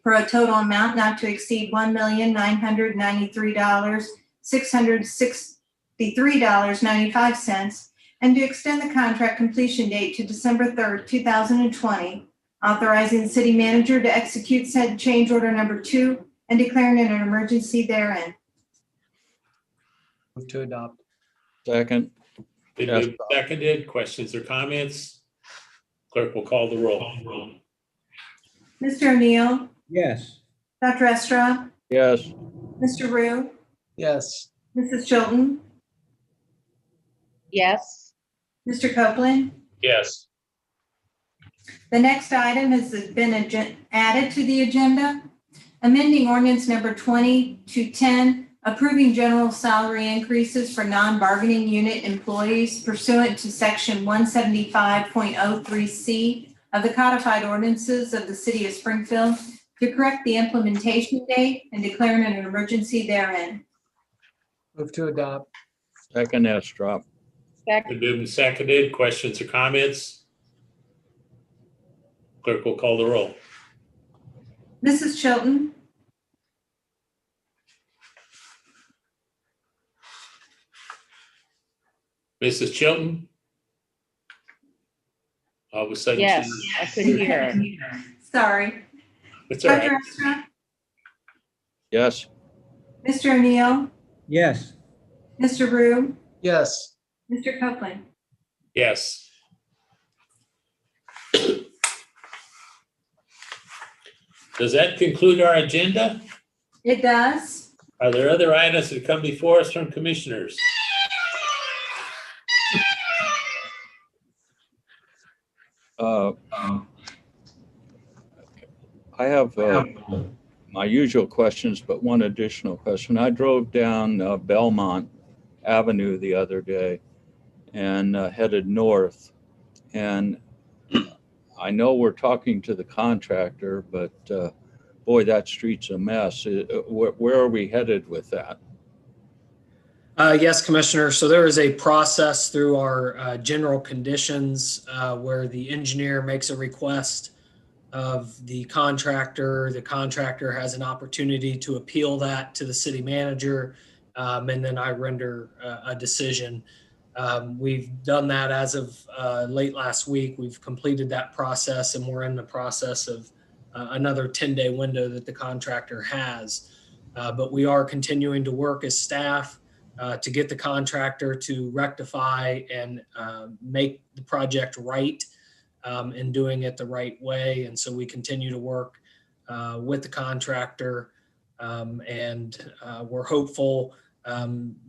for a total amount not to exceed $1,993,663.95, and to extend the contract completion date to December 3rd, 2020, authorizing the city manager to execute said change order number 2 and declaring an emergency therein. Move to adopt. Second. Been Yes. moved and seconded. Questions or comments? Clerk will call the roll. Mr. O'Neill, Yes. Dr. Estra, Yes. Mr. Rue, Yes. Mrs. Chilton, Yes. Mr. Copeland. Yes. The next item has been added to the agenda, amending ordinance number 20-10, approving general salary increases for non-bargaining unit employees pursuant to section 175.03C of the codified ordinances of the city of Springfield to correct the implementation date and declaring an emergency therein. Move to adopt. Second Estrop. Been moved and seconded. Questions or comments? Clerk will call the roll. Mrs. Chilton, Mrs. Chilton? All of a sudden. Yes, she's- I couldn't hear. sorry. It's all Dr. right. Estra, Yes. Mr. O'Neill, Yes. Mr. Rue, Yes. Mr. Copeland. Yes. Does that conclude our agenda? It does. Are there other items that come before us from commissioners? I have my usual questions, but one additional question. I drove down Belmont Avenue the other day and headed north. And I know we're talking to the contractor, but boy, that street's a mess. Where are we headed with that? Yes, Commissioner. So there is a process through our general conditions where the engineer makes a request of the contractor. The contractor has an opportunity to appeal that to the city manager, and then I render a decision. We've done that as of late last week. We've completed that process, and we're in the process of another 10-day window that the contractor has. But we are continuing to work as staff to get the contractor to rectify and make the project right and doing it the right way. And so we continue to work with the contractor and we're hopeful.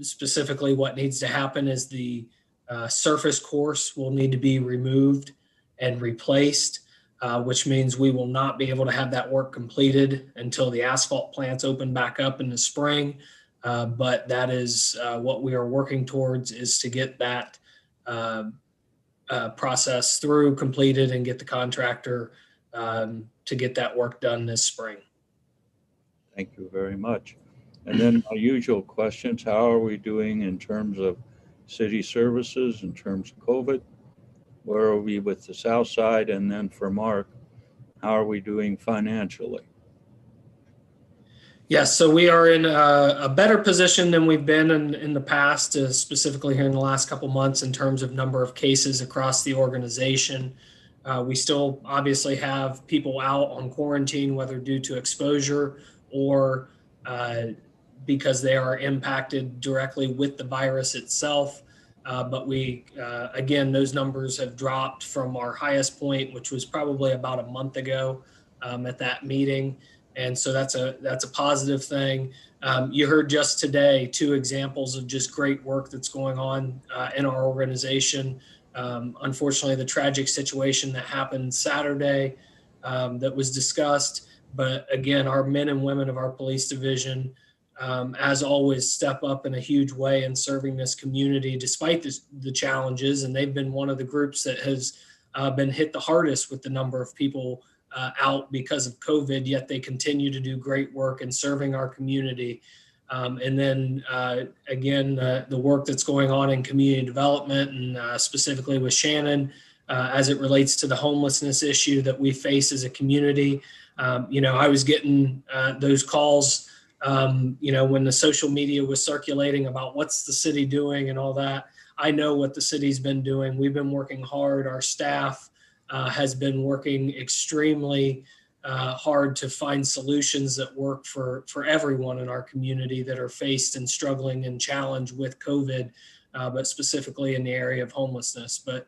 Specifically, what needs to happen is the surface course will need to be removed and replaced, which means we will not be able to have that work completed until the asphalt plants open back up in the spring. But that is what we are working towards, is to get that process through, completed, and get the contractor to get that work done this spring. Thank you very much. And then my usual questions, how are we doing in terms of city services, in terms of COVID? Where are we with the South Side? And then for Mark, how are we doing financially? Yes, so we are in a better position than we've been in the past, specifically here in the last couple months in terms of number of cases across the organization. We still obviously have people out on quarantine, whether due to exposure or because they are impacted directly with the virus itself. But we, again, those numbers have dropped from our highest point, which was probably about a month ago at that meeting. And so that's a positive thing. You heard just today 2 examples of just great work that's going on in our organization. Unfortunately, the tragic situation that happened Saturday that was discussed. But again, our men and women of our police division, as always, step up in a huge way in serving this community despite the challenges. And they've been one of the groups that has been hit the hardest with the number of people out because of COVID, yet they continue to do great work in serving our community. And then again, the work that's going on in community development and specifically with Shannon as it relates to the homelessness issue that we face as a community. I was getting those calls, when the social media was circulating about what's the city doing and all that. I know what the city's been doing. We've been working hard. Our staff has been working extremely hard to find solutions that work for everyone in our community that are faced and struggling and challenged with COVID, but specifically in the area of homelessness. But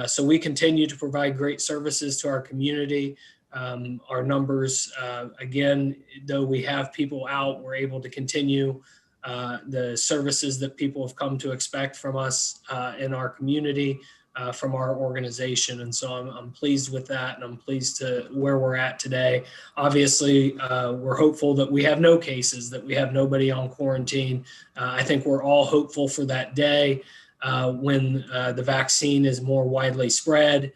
so we continue to provide great services to our community. Our numbers, again, though we have people out, we're able to continue the services that people have come to expect from us in our community, from our organization. And so I'm pleased with that, and I'm pleased to where we're at today. Obviously, we're hopeful that we have no cases, that we have nobody on quarantine. I think we're all hopeful for that day when the vaccine is more widely spread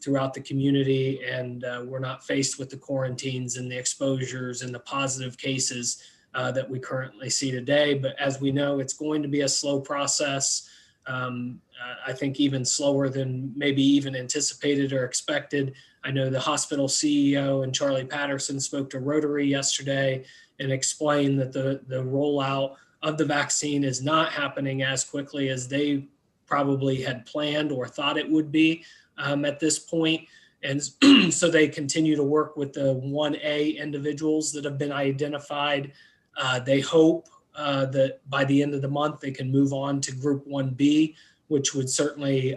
throughout the community, and we're not faced with the quarantines and the exposures and the positive cases that we currently see today. But as we know, it's going to be a slow process. I think even slower than maybe even anticipated or expected. I know the hospital CEO and Charlie Patterson spoke to Rotary yesterday and explained that the rollout of the vaccine is not happening as quickly as they probably had planned or thought it would be at this point. And so they continue to work with the 1A individuals that have been identified. They hope that by the end of the month, they can move on to group 1B, which would certainly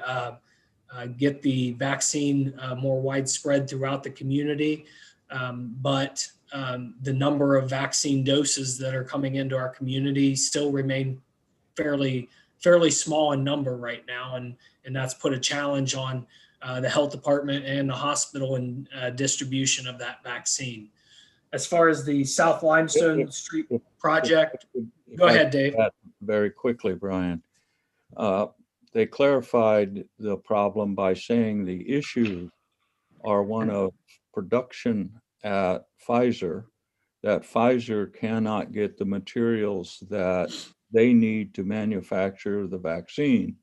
get the vaccine more widespread throughout the community. But the number of vaccine doses that are coming into our community still remain fairly small in number right now. And that's put a challenge on the health department and the hospital in distribution of that vaccine. As far as the South Limestone Street project, go ahead, Dave. Very quickly, Brian. They clarified the problem by saying the issues are one of production at Pfizer, that Pfizer cannot get the materials that they need to manufacture the vaccine.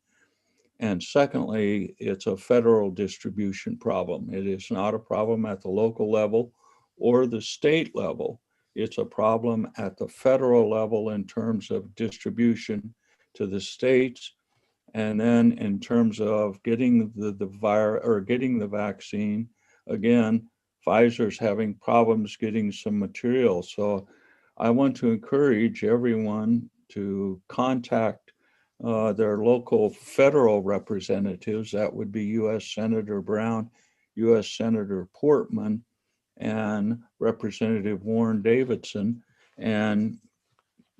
And secondly, it's a federal distribution problem. It is not a problem at the local level or the state level. It's a problem at the federal level in terms of distribution to the states. And then in terms of getting getting the vaccine, again, Pfizer's having problems getting some material. So I want to encourage everyone to contact their local federal representatives. That would be U.S. Senator Brown, U.S. Senator Portman, and Representative Warren Davidson, and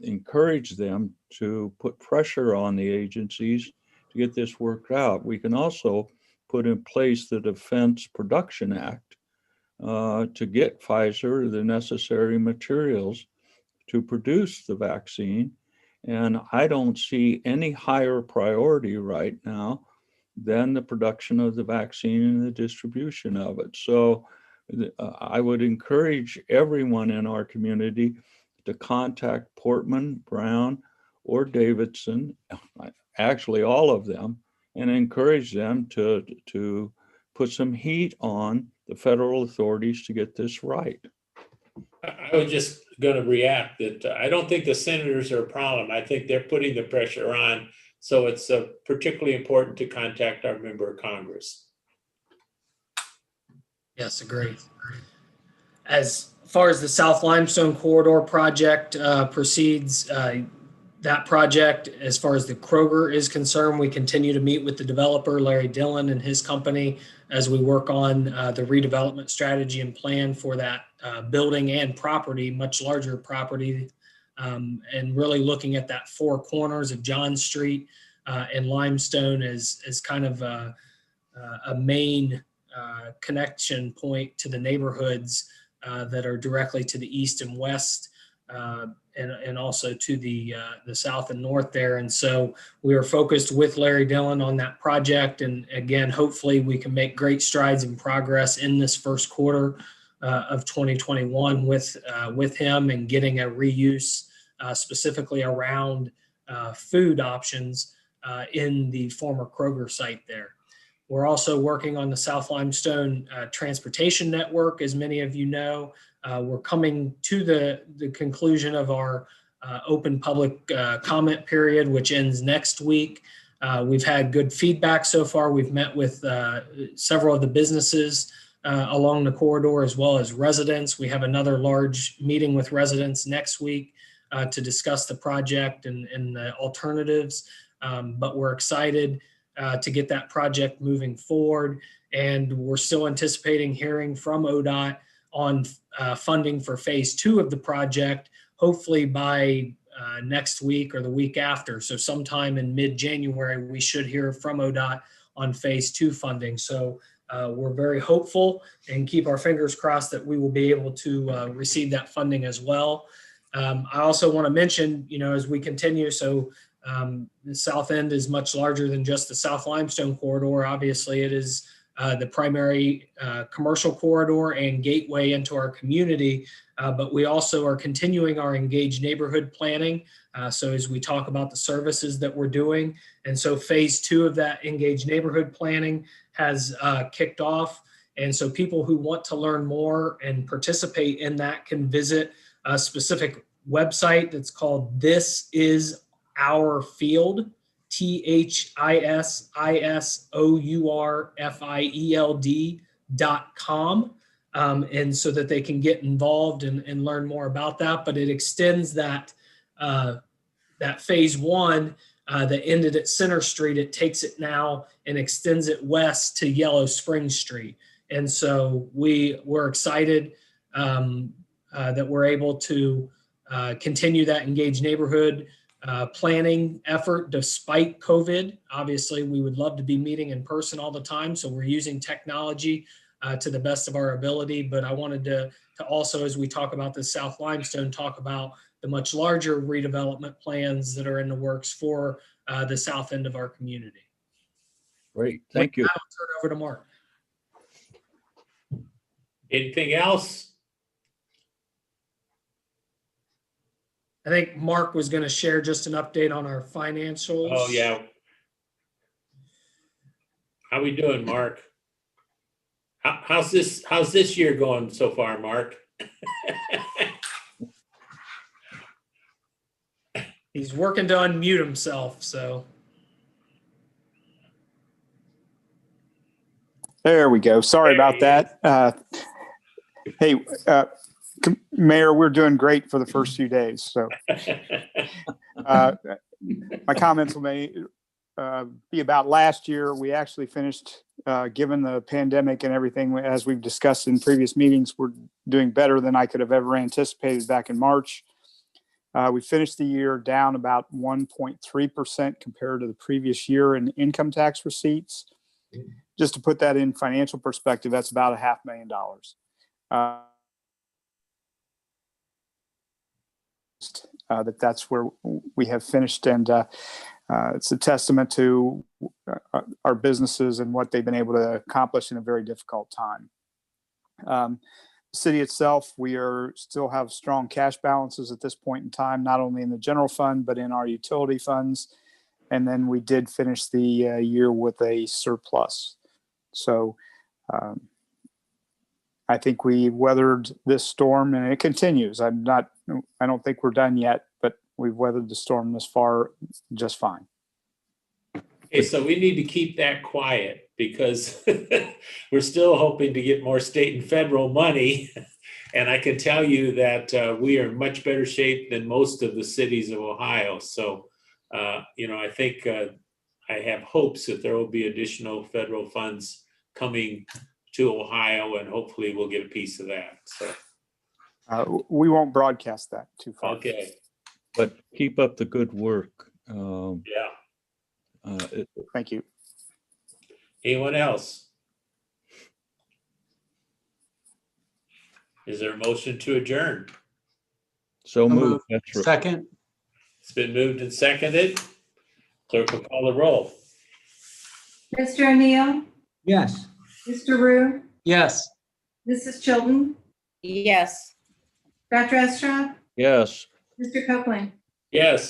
encourage them to put pressure on the agencies to get this worked out. We can also put in place the Defense Production Act to get Pfizer the necessary materials to produce the vaccine. And I don't see any higher priority right now than the production of the vaccine and the distribution of it. So I would encourage everyone in our community to contact Portman, Brown, or Davidson, actually all of them, and encourage them to put some heat on the federal authorities to get this right. I was just going to react that I don't think the senators are a problem. I think they're putting the pressure on. So it's particularly important to contact our member of Congress. Yes, agreed. As far as the South Limestone Corridor project proceeds, that project, as far as the Kroger is concerned, we continue to meet with the developer, Larry Dillon, and his company as we work on the redevelopment strategy and plan for that building and property, much larger property, and really looking at that four corners of John Street and Limestone as kind of a main connection point to the neighborhoods that are directly to the east and west. and also to the south and north there. And so we are focused with Larry Dillon on that project. And again, hopefully we can make great strides and progress in this first quarter of 2021 with him and getting a reuse specifically around food options in the former Kroger site there. We're also working on the South Limestone transportation network, as many of you know. We're coming to the conclusion of our open public comment period, which ends next week. We've had good feedback so far. We've met with several of the businesses along the corridor, as well as residents. We have another large meeting with residents next week to discuss the project and the alternatives. But we're excited to get that project moving forward. And we're still anticipating hearing from ODOT on funding for phase 2 of the project, hopefully by next week or the week after. So sometime in mid-January, we should hear from ODOT on phase 2 funding. So we're very hopeful and keep our fingers crossed that we will be able to receive that funding as well. I also want to mention, as we continue, so the South End is much larger than just the South Limestone corridor. Obviously, it is the primary commercial corridor and gateway into our community, but we also are continuing our engaged neighborhood planning. So as we talk about the services that we're doing, and so phase 2 of that engaged neighborhood planning has kicked off. And so people who want to learn more and participate in that can visit a specific website that's called This Is Our Field, THISISOURFIELD.com. And so that they can get involved and learn more about that. But it extends that phase 1 that ended at Center Street. It takes it now and extends it west to Yellow Spring Street. And so we're excited that we're able to continue that engaged neighborhood planning effort despite COVID. Obviously, we would love to be meeting in person all the time, so we're using technology to the best of our ability. But I wanted to also, as we talk about the South Limestone, talk about the much larger redevelopment plans that are in the works for the south end of our community. Great, thank you. I'll turn it over to Mark. Anything else? I think Mark was going to share just an update on our financials. Oh, yeah. How we doing, Mark? How's this year going so far, Mark? He's working to unmute himself, so. There we go. Sorry about that. Hey, Mayor, we're doing great for the first few days. So my comments will be about last year. We actually finished, given the pandemic and everything, as we've discussed in previous meetings, we're doing better than I could have ever anticipated back in March. We finished the year down about 1.3% compared to the previous year in income tax receipts. Just to put that in financial perspective, that's about $500,000. That's where we have finished, and it's a testament to our businesses and what they've been able to accomplish in a very difficult time. The city itself, we still have strong cash balances at this point in time, not only in the general fund, but in our utility funds. And then we did finish the year with a surplus. So I think we weathered this storm, and it continues. I don't think we're done yet, but we've weathered the storm this far just fine. Okay, so we need to keep that quiet because we're still hoping to get more state and federal money. And I can tell you that we are in much better shape than most of the cities of Ohio. So, I think I have hopes that there will be additional federal funds coming to Ohio, and hopefully we'll get a piece of that. So we won't broadcast that too far. Okay. But keep up the good work. Yeah. Thank you. Anyone else? Is there a motion to adjourn? So moved. That's right. Second, It's been moved and seconded. Clerk will call the roll. Mr. O'Neill, Yes. Mr. Rue, yes. Mrs. Chilton, Yes. Dr. Estrop, Yes. Mr. Copeland. Yes.